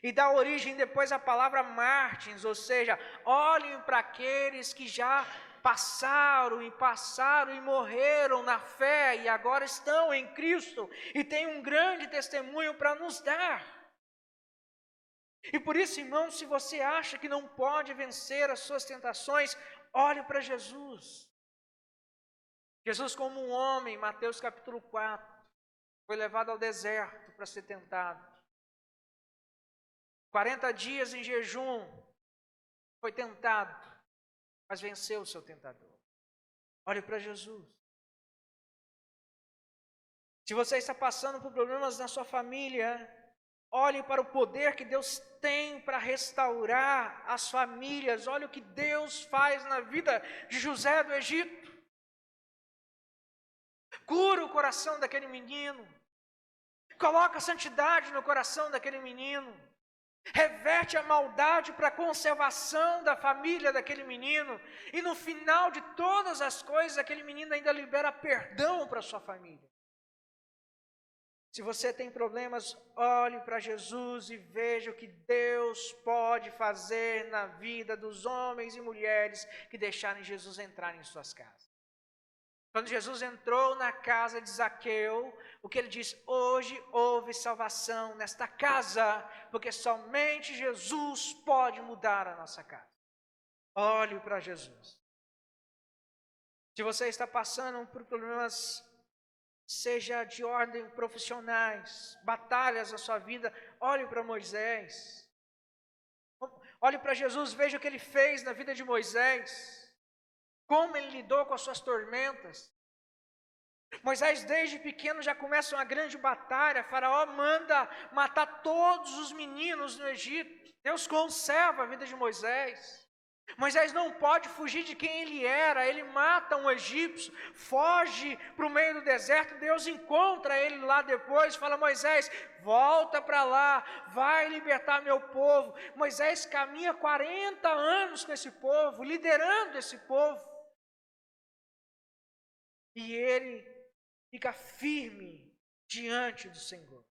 [SPEAKER 1] E dá origem depois à palavra mártires, ou seja, olhem para aqueles que já passaram e morreram na fé e agora estão em Cristo e têm um grande testemunho para nos dar. E por isso, irmão, se você acha que não pode vencer as suas tentações, olhe para Jesus. Jesus, como um homem, Mateus capítulo 4, foi levado ao deserto para ser tentado. 40 dias em jejum, foi tentado, mas venceu o seu tentador. Olhe para Jesus. Se você está passando por problemas na sua família, olhe para o poder que Deus tem para restaurar as famílias. Olhe o que Deus faz na vida de José do Egito. Cura o coração daquele menino. Coloca a santidade no coração daquele menino. Reverte a maldade para a conservação da família daquele menino. E no final de todas as coisas, aquele menino ainda libera perdão para a sua família. Se você tem problemas, olhe para Jesus e veja o que Deus pode fazer na vida dos homens e mulheres que deixarem Jesus entrar em suas casas. Quando Jesus entrou na casa de Zaqueu, o que ele disse? Hoje houve salvação nesta casa, porque somente Jesus pode mudar a nossa casa. Olhe para Jesus. Se você está passando por problemas, seja de ordem profissionais, batalhas na sua vida, olhe para Moisés. Olhe para Jesus, veja o que ele fez na vida de Moisés. Como ele lidou com as suas tormentas. Moisés desde pequeno já começa uma grande batalha. Faraó manda matar todos os meninos no Egito. Deus conserva a vida de Moisés. Moisés não pode fugir de quem ele era. Ele mata um egípcio, foge para o meio do deserto. Deus encontra ele lá depois, fala: Moisés, volta para lá, vai libertar meu povo. Moisés caminha 40 anos com esse povo, liderando esse povo. E ele fica firme diante do Senhor.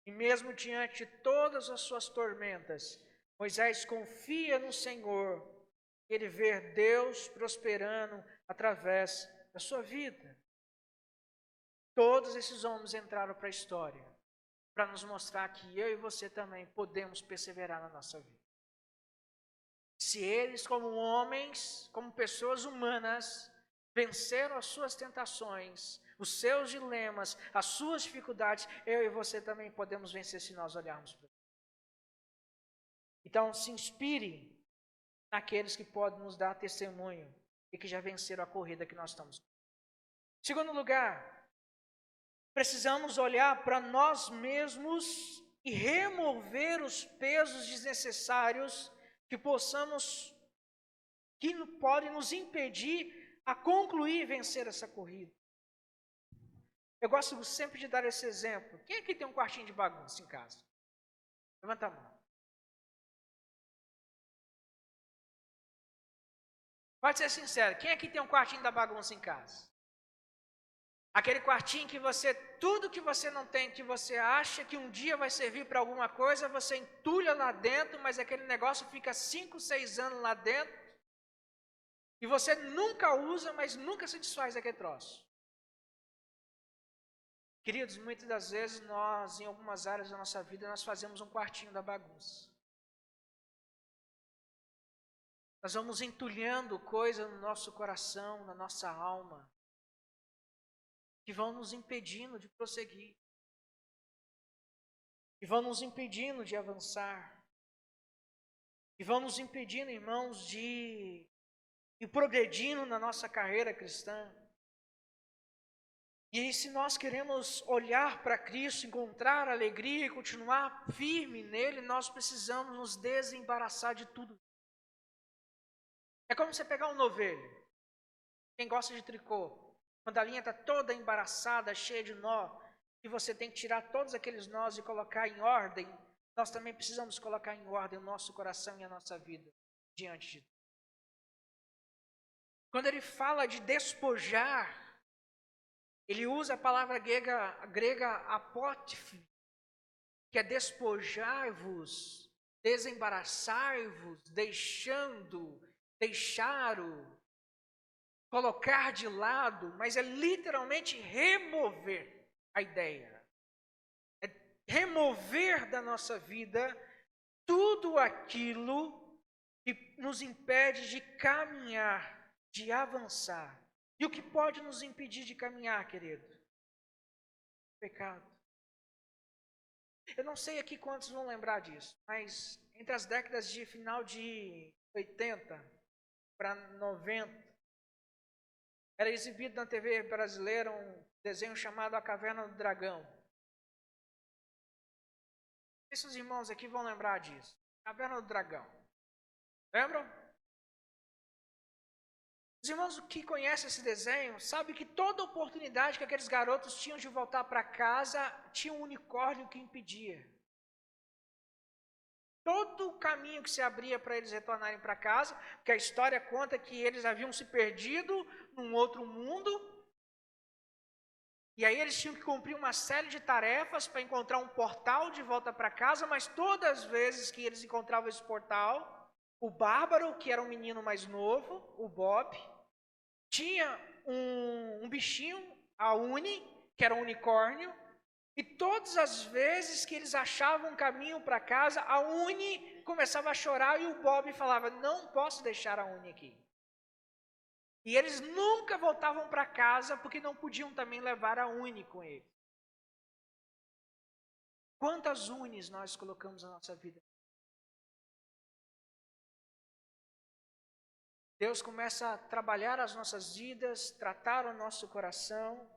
[SPEAKER 1] E mesmo diante de todas as suas tormentas, Moisés confia no Senhor. Ele vê Deus prosperando através da sua vida. Todos esses homens entraram para a história para nos mostrar que eu e você também podemos perseverar na nossa vida. Se eles, como homens, como pessoas humanas, venceram as suas tentações, os seus dilemas, as suas dificuldades, eu e você também podemos vencer se nós olharmos para Deus. Então, se inspire naqueles que podem nos dar testemunho e que já venceram a corrida que nós estamos. Segundo lugar, precisamos olhar para nós mesmos e remover os pesos desnecessários que podem nos impedir a concluir e vencer essa corrida. Eu gosto sempre de dar esse exemplo. Quem aqui tem um quartinho de bagunça em casa? Levanta a mão. Pode ser sincero, quem aqui tem um quartinho da bagunça em casa? Aquele quartinho que tudo que você não tem, que você acha que um dia vai servir para alguma coisa, você entulha lá dentro, mas aquele negócio fica 5, 6 anos lá dentro, e você nunca usa, mas nunca se desfaz daquele troço. Queridos, muitas das vezes nós, em algumas áreas da nossa vida, nós fazemos um quartinho da bagunça. Nós vamos entulhando coisas no nosso coração, na nossa alma, que vão nos impedindo de prosseguir, que vão nos impedindo de avançar, que vão nos impedindo, irmãos, de ir progredindo na nossa carreira cristã. E se nós queremos olhar para Cristo, encontrar alegria e continuar firme nele, nós precisamos nos desembaraçar de tudo. É como você pegar um novelho. Quem gosta de tricô, quando a linha está toda embaraçada, cheia de nó, e você tem que tirar todos aqueles nós e colocar em ordem, nós também precisamos colocar em ordem o nosso coração e a nossa vida diante de Deus. Quando ele fala de despojar, ele usa a palavra grega apótife, que é despojar-vos, desembaraçar-vos, deixar-o, colocar de lado, mas é literalmente remover a ideia. É remover da nossa vida tudo aquilo que nos impede de caminhar, de avançar. E o que pode nos impedir de caminhar, querido? Pecado. Eu não sei aqui quantos vão lembrar disso, mas entre as décadas de final de 80 para 90, era exibido na TV brasileira um desenho chamado A Caverna do Dragão. Esses irmãos aqui vão lembrar disso. Caverna do Dragão. Lembram? Os irmãos que conhecem esse desenho sabem que toda oportunidade que aqueles garotos tinham de voltar para casa, tinha um unicórnio que impedia. Todo o caminho que se abria para eles retornarem para casa, porque a história conta que eles haviam se perdido num outro mundo, e aí eles tinham que cumprir uma série de tarefas para encontrar um portal de volta para casa, mas todas as vezes que eles encontravam esse portal, o Bárbaro, que era um menino mais novo, o Bob, tinha um bichinho, a Uni, que era um unicórnio, e todas as vezes que eles achavam um caminho para casa, a Uni começava a chorar e o Bob falava, não posso deixar a Uni aqui. E eles nunca voltavam para casa porque não podiam também levar a Uni com eles. Quantas Unis nós colocamos na nossa vida? Deus começa a trabalhar as nossas vidas, tratar o nosso coração.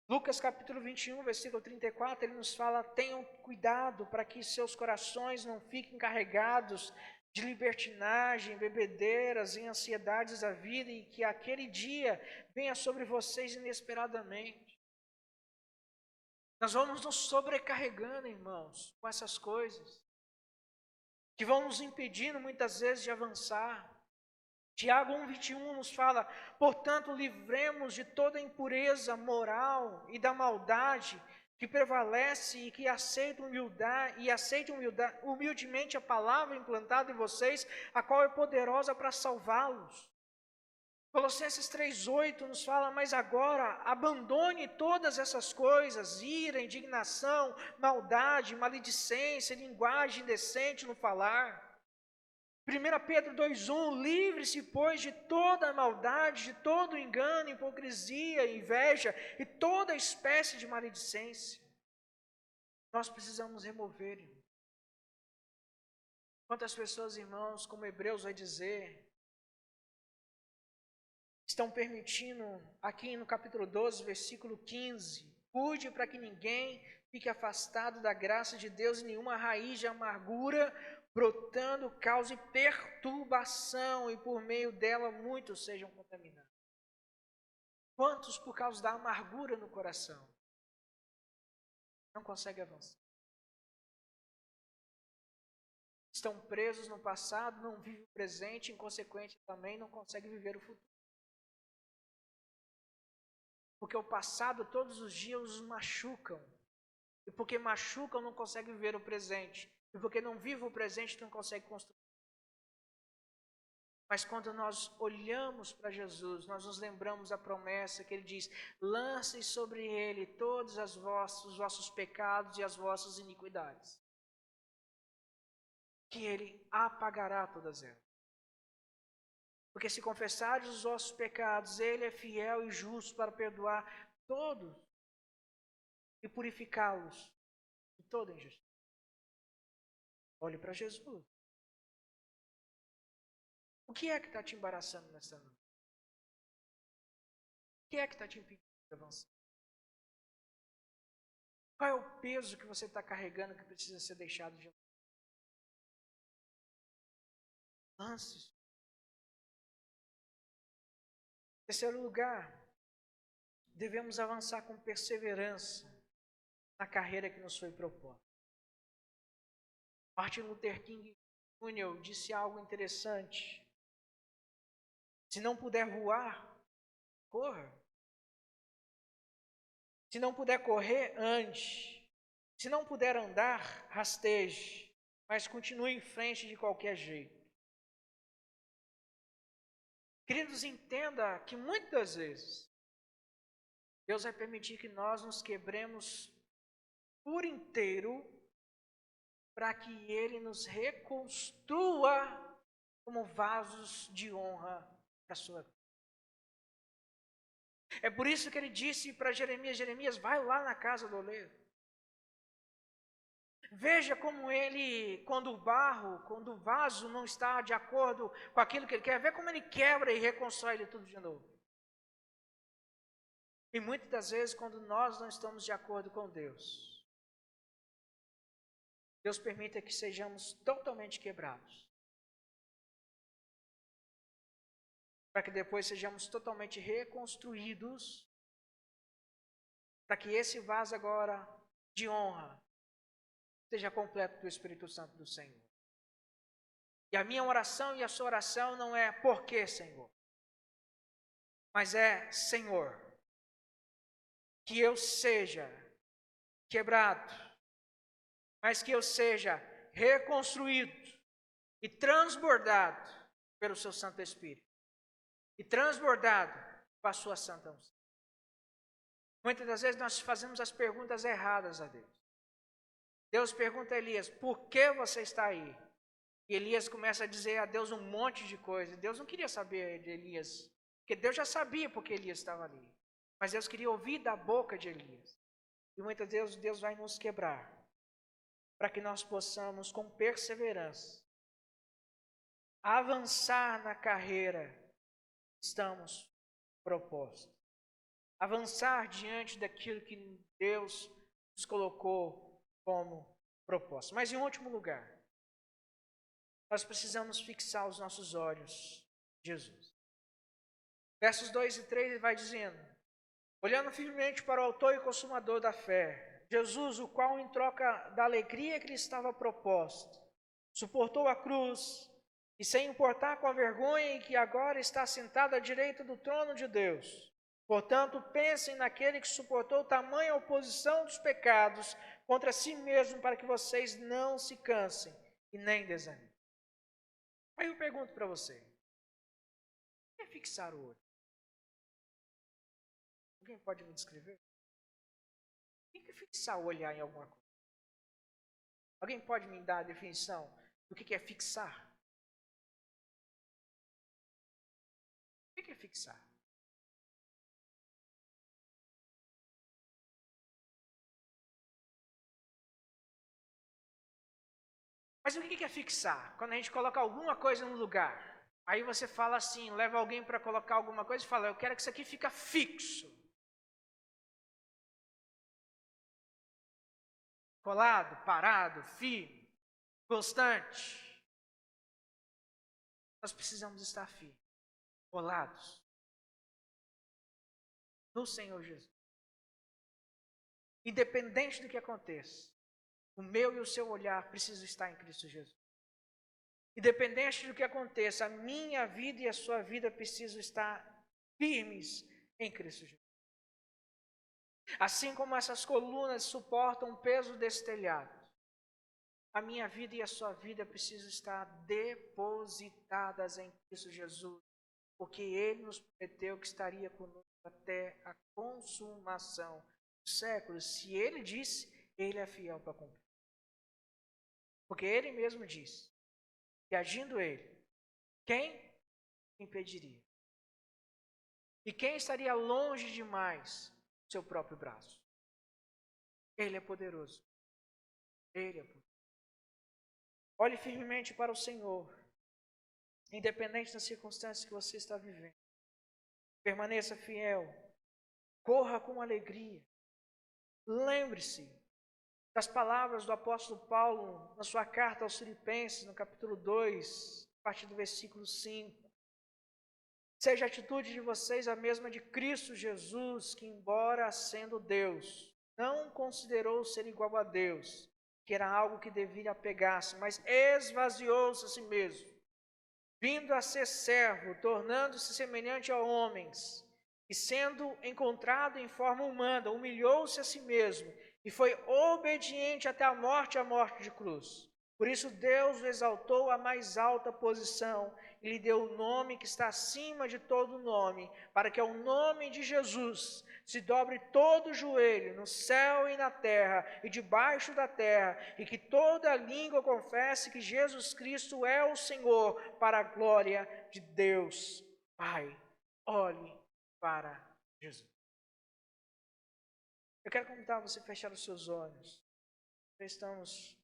[SPEAKER 1] Lucas capítulo 21, versículo 34, ele nos fala, tenham cuidado para que seus corações não fiquem carregados de libertinagem, bebedeiras e ansiedades da vida e que aquele dia venha sobre vocês inesperadamente. Nós vamos nos sobrecarregando, irmãos, com essas coisas, que vão nos impedindo muitas vezes de avançar. Tiago 1,21 nos fala, portanto, livremos de toda impureza moral e da maldade que prevalece e que aceita humildemente a palavra implantada em vocês, a qual é poderosa para salvá-los. Colossenses 3,8 nos fala, mas agora abandone todas essas coisas, ira, indignação, maldade, maledicência, linguagem indecente no falar. 1 Pedro 2,1, livre-se, pois, de toda maldade, de todo engano, hipocrisia, inveja e toda espécie de maledicência. Nós precisamos remover. Quantas pessoas, irmãos, como Hebreus vai dizer, estão permitindo, aqui no capítulo 12, versículo 15, cuide para que ninguém fique afastado da graça de Deus e nenhuma raiz de amargura brotando cause perturbação e por meio dela muitos sejam contaminados. Quantos por causa da amargura no coração não conseguem avançar? Estão presos no passado, não vivem o presente, em consequência também não conseguem viver o futuro. Porque o passado todos os dias os machucam. E porque machucam não conseguem viver o presente. E porque não vive o presente, não consegue construir. Mas quando nós olhamos para Jesus, nós nos lembramos da promessa que ele diz, lancem sobre ele todos os vossos pecados e as vossas iniquidades. Que ele apagará todas elas. Porque se confessares os vossos pecados, ele é fiel e justo para perdoar todos e purificá-los de toda injustiça. Olhe para Jesus. O que é que está te embaraçando nessa noite? O que é que está te impedindo de avançar? Qual é o peso que você está carregando que precisa ser deixado de lado? Lance. Em terceiro lugar, devemos avançar com perseverança na carreira que nos foi proposta. Martin Luther King Jr. disse algo interessante. Se não puder voar, corra. Se não puder correr, ande. Se não puder andar, rasteje. Mas continue em frente de qualquer jeito. Queridos, entenda que muitas vezes Deus vai permitir que nós nos quebremos por inteiro para que Ele nos reconstrua como vasos de honra para a sua vida. É por isso que Ele disse para Jeremias, vai lá na casa do oleiro. Veja como ele, quando o vaso não está de acordo com aquilo que ele quer, vê como ele quebra e reconstrói ele tudo de novo. E muitas das vezes, quando nós não estamos de acordo com Deus permite que sejamos totalmente quebrados. Para que depois sejamos totalmente reconstruídos. Para que esse vaso agora de honra seja completo do Espírito Santo do Senhor. E a minha oração e a sua oração não é por quê, Senhor? Mas é, Senhor, que eu seja quebrado, mas que eu seja reconstruído e transbordado pelo seu Santo Espírito. E transbordado com a sua santa unção. Muitas das vezes nós fazemos as perguntas erradas a Deus. Deus pergunta a Elias, por que você está aí? E Elias começa a dizer a Deus um monte de coisa. Deus não queria saber de Elias, porque Deus já sabia porque Elias estava ali. Mas Deus queria ouvir da boca de Elias. E muitas vezes Deus vai nos quebrar, para que nós possamos, com perseverança, avançar na carreira que estamos propostos. Avançar diante daquilo que Deus nos colocou como propósito. Mas em último lugar, nós precisamos fixar os nossos olhos em Jesus. Versos 2 e 3 ele vai dizendo, olhando firmemente para o autor e consumador da fé, Jesus, o qual em troca da alegria que lhe estava proposta, suportou a cruz e sem importar com a vergonha em que agora está sentado à direita do trono de Deus. Portanto, pensem naquele que suportou tamanha oposição dos pecados contra si mesmo, para que vocês não se cansem e nem desanimem. Aí eu pergunto para você, o que é fixar o olho? Alguém pode me descrever? O que é fixar o olhar em alguma coisa? Alguém pode me dar a definição do que é fixar? O que é fixar? Mas o que é fixar? Quando a gente coloca alguma coisa no lugar, aí você fala assim, leva alguém para colocar alguma coisa e fala, eu quero que isso aqui fique fixo. Colado, parado, firme, constante. Nós precisamos estar firmes, colados no Senhor Jesus. Independente do que aconteça, o meu e o seu olhar precisa estar em Cristo Jesus. Independente do que aconteça, a minha vida e a sua vida precisam estar firmes em Cristo Jesus. Assim como essas colunas suportam o peso desse telhado, a minha vida e a sua vida precisam estar depositadas em Cristo Jesus, porque Ele nos prometeu que estaria conosco até a consumação dos séculos. Se Ele disse, Ele é fiel para cumprir. Porque Ele mesmo disse, que agindo Ele, quem impediria? E quem estaria longe demais do seu próprio braço? Ele é poderoso. Ele é poderoso. Olhe firmemente para o Senhor, independente das circunstâncias que você está vivendo. Permaneça fiel. Corra com alegria. Lembre-se das palavras do apóstolo Paulo na sua carta aos Filipenses, no capítulo 2, a partir do versículo 5. Seja a atitude de vocês a mesma de Cristo Jesus, que embora sendo Deus, não considerou ser igual a Deus, que era algo que deveria apegar-se, mas esvaziou-se a si mesmo, vindo a ser servo, tornando-se semelhante a homens, e sendo encontrado em forma humana, humilhou-se a si mesmo, e foi obediente até a morte de cruz. Por isso Deus o exaltou à mais alta posição, e lhe deu o nome que está acima de todo nome, para que ao nome de Jesus se dobre todo o joelho, no céu e na terra, e debaixo da terra, e que toda língua confesse que Jesus Cristo é o Senhor, para a glória de Deus Pai. Olhe para Jesus. Eu quero convidar você a fechar os seus olhos. Estamos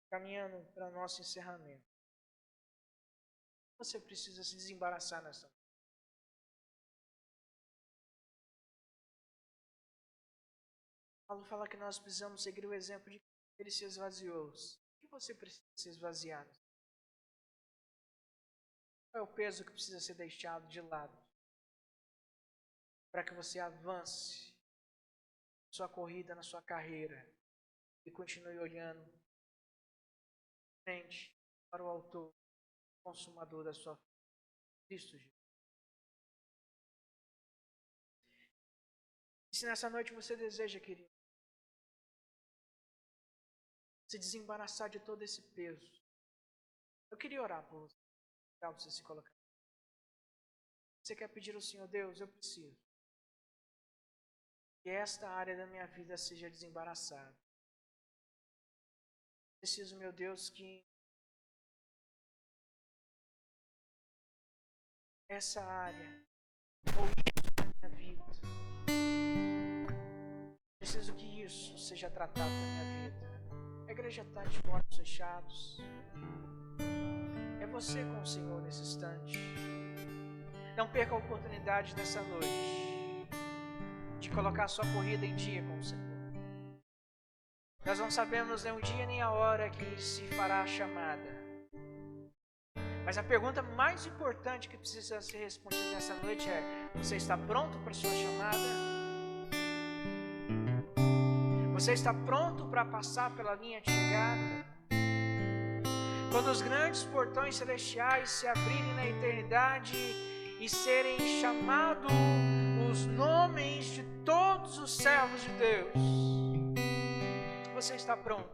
[SPEAKER 1] caminhando para o nosso encerramento. Você precisa se desembaraçar nessa noite. Paulo fala que nós precisamos seguir o exemplo de que ele se esvaziou. O que você precisa se esvaziar? Qual é o peso que precisa ser deixado de lado? Para que você avance na sua corrida, na sua carreira, e continue olhando frente para o autor, consumador da sua fé, Cristo Jesus. E se nessa noite você deseja, querido, se desembaraçar de todo esse peso, eu queria orar por você, para você se colocar. Você quer pedir ao Senhor: Deus, eu preciso que esta área da minha vida seja desembaraçada. Preciso, meu Deus, que essa área ou isso na minha vida, preciso que isso seja tratado na minha vida. A igreja está de olhos fechados. É você com o Senhor nesse instante. Não perca a oportunidade dessa noite de colocar a sua corrida em dia com o Senhor. Nós não sabemos nem o dia nem a hora que se fará a chamada. Mas a pergunta mais importante que precisa ser respondida nessa noite é: você está pronto para a sua chamada? Você está pronto para passar pela linha de chegada? Quando os grandes portões celestiais se abrirem na eternidade e serem chamados os nomes de todos os servos de Deus, você está pronto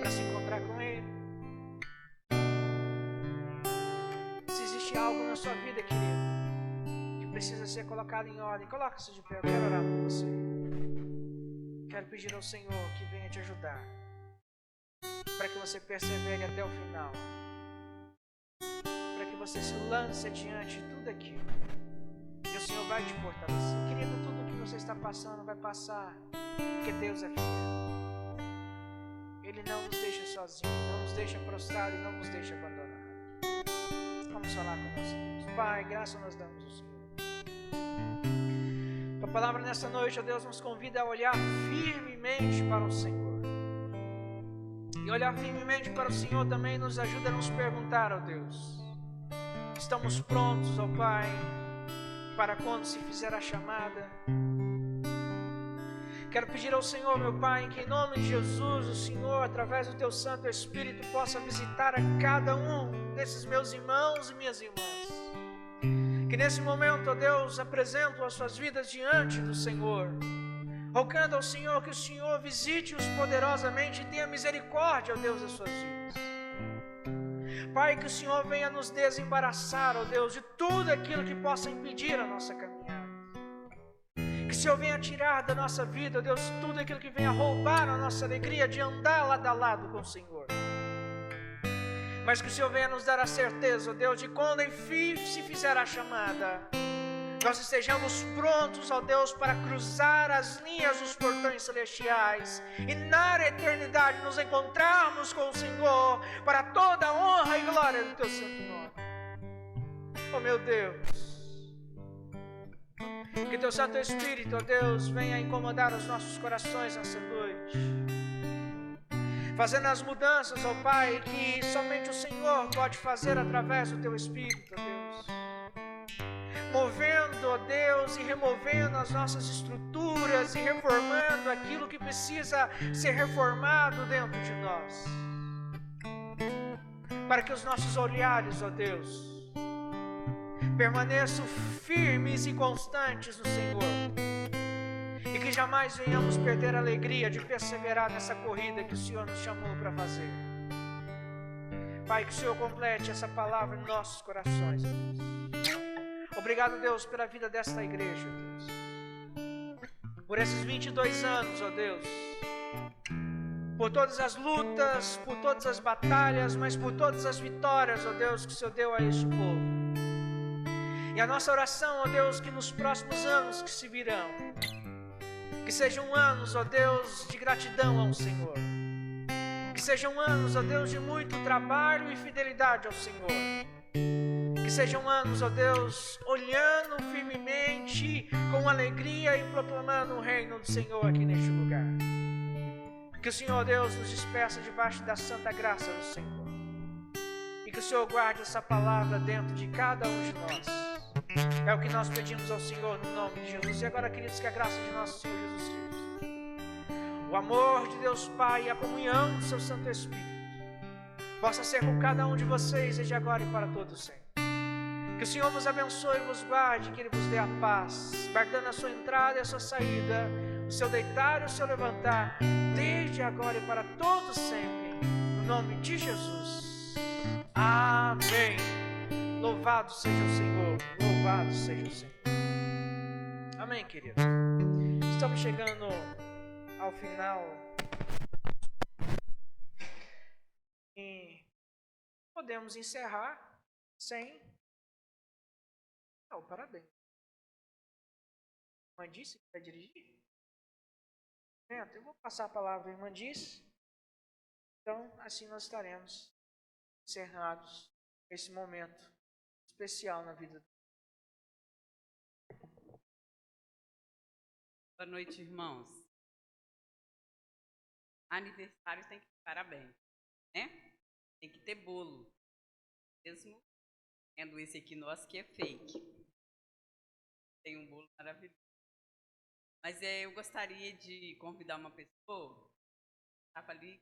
[SPEAKER 1] para se encontrar com Ele? Se existe algo na sua vida, querido, que precisa ser colocado em ordem, coloque-se de pé. Eu quero orar por você. Quero pedir ao Senhor que venha te ajudar, para que você persevere até o final, para que você se lance adiante de tudo aquilo, e o Senhor vai te fortalecer. Querido, tudo que você está passando vai passar, porque Deus é fiel. Ele não nos deixa sozinhos, não nos deixa prostrados e não nos deixa abandonados. Vamos falar com nosso Deus. Pai, graças nós damos ao Senhor. A palavra nessa noite, ó Deus, nos convida a olhar firmemente para o Senhor. E olhar firmemente para o Senhor também nos ajuda a nos perguntar, ó Deus: estamos prontos, ó Pai, para quando se fizer a chamada? Quero pedir ao Senhor, meu Pai, que em nome de Jesus, o Senhor, através do Teu Santo Espírito, possa visitar a cada um desses meus irmãos e minhas irmãs. Que nesse momento, ó Deus, apresentam as suas vidas diante do Senhor, rogando ao Senhor que o Senhor visite-os poderosamente e tenha misericórdia, ó Deus, das suas vidas. Pai, que o Senhor venha nos desembaraçar, ó Deus, de tudo aquilo que possa impedir a nossa caminhada. Que o Senhor venha tirar da nossa vida, ó Deus, tudo aquilo que venha roubar a nossa alegria de andar lado a lado com o Senhor. Mas que o Senhor venha nos dar a certeza, ó Deus, de quando enfim se fizer a chamada, nós estejamos prontos, ó Deus, para cruzar as linhas dos portões celestiais e na eternidade nos encontrarmos com o Senhor para toda a honra e glória do Teu santo nome. Oh meu Deus, que Teu Santo Espírito, ó Deus, venha incomodar os nossos corações nessa noite, fazendo as mudanças, ó Pai, que somente o Senhor pode fazer através do Teu Espírito, ó Deus. Movendo, ó Deus, e removendo as nossas estruturas e reformando aquilo que precisa ser reformado dentro de nós. Para que os nossos olhares, ó Deus, permaneçam firmes e constantes no Senhor. E que jamais venhamos perder a alegria de perseverar nessa corrida que o Senhor nos chamou para fazer. Pai, que o Senhor complete essa palavra em nossos corações, Deus. Obrigado, Deus, pela vida desta igreja, Deus. Por esses 22 anos, ó Deus. Por todas as lutas, por todas as batalhas, mas por todas as vitórias, ó Deus, que o Senhor deu a este povo. E a nossa oração, ó Deus, que nos próximos anos que se virão, que sejam anos, ó Deus, de gratidão ao Senhor. Que sejam anos, ó Deus, de muito trabalho e fidelidade ao Senhor. Que sejam anos, ó Deus, olhando firmemente, com alegria e proclamando o reino do Senhor aqui neste lugar. Que o Senhor, Deus, nos despeça debaixo da santa graça do Senhor. E que o Senhor guarde essa palavra dentro de cada um de nós. É o que nós pedimos ao Senhor no nome de Jesus. E agora, queridos, que a graça de nosso Senhor Jesus Cristo, o amor de Deus Pai e a comunhão do seu Santo Espírito possa ser com cada um de vocês desde agora e para todos sempre. Que o Senhor vos abençoe e vos guarde, que Ele vos dê a paz, guardando a sua entrada e a sua saída, o seu deitar e o seu levantar, desde agora e para todos sempre, no nome de Jesus. Amém. Louvado seja o Senhor, louvado seja o Senhor. Amém, querido. Estamos chegando ao final e podemos encerrar sem... parabéns. Irmã Disse que vai dirigir? Eu vou passar a palavra à irmã Disse. Então, assim nós estaremos encerrados esse momento especial na vida.
[SPEAKER 5] Boa noite, irmãos. Aniversário tem que ter parabéns, né? Tem que ter bolo. Mesmo tendo esse aqui nosso que é fake. Tem um bolo maravilhoso. Mas eu gostaria de convidar uma pessoa. Estava ali.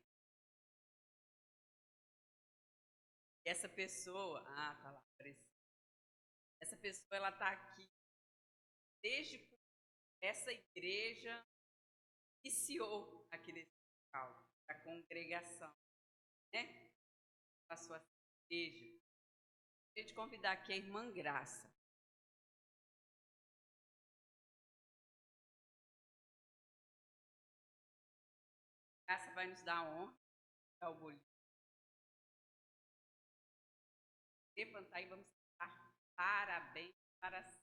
[SPEAKER 5] Essa pessoa... tá lá, apareceu. Essa pessoa, ela está aqui desde que essa igreja iniciou aqui nesse local, a congregação, né? A sua igreja. Queria te convidar aqui a irmã Graça. Graça vai nos dar a honra, dar o bolinho. Levantar e vamos dar parabéns para si.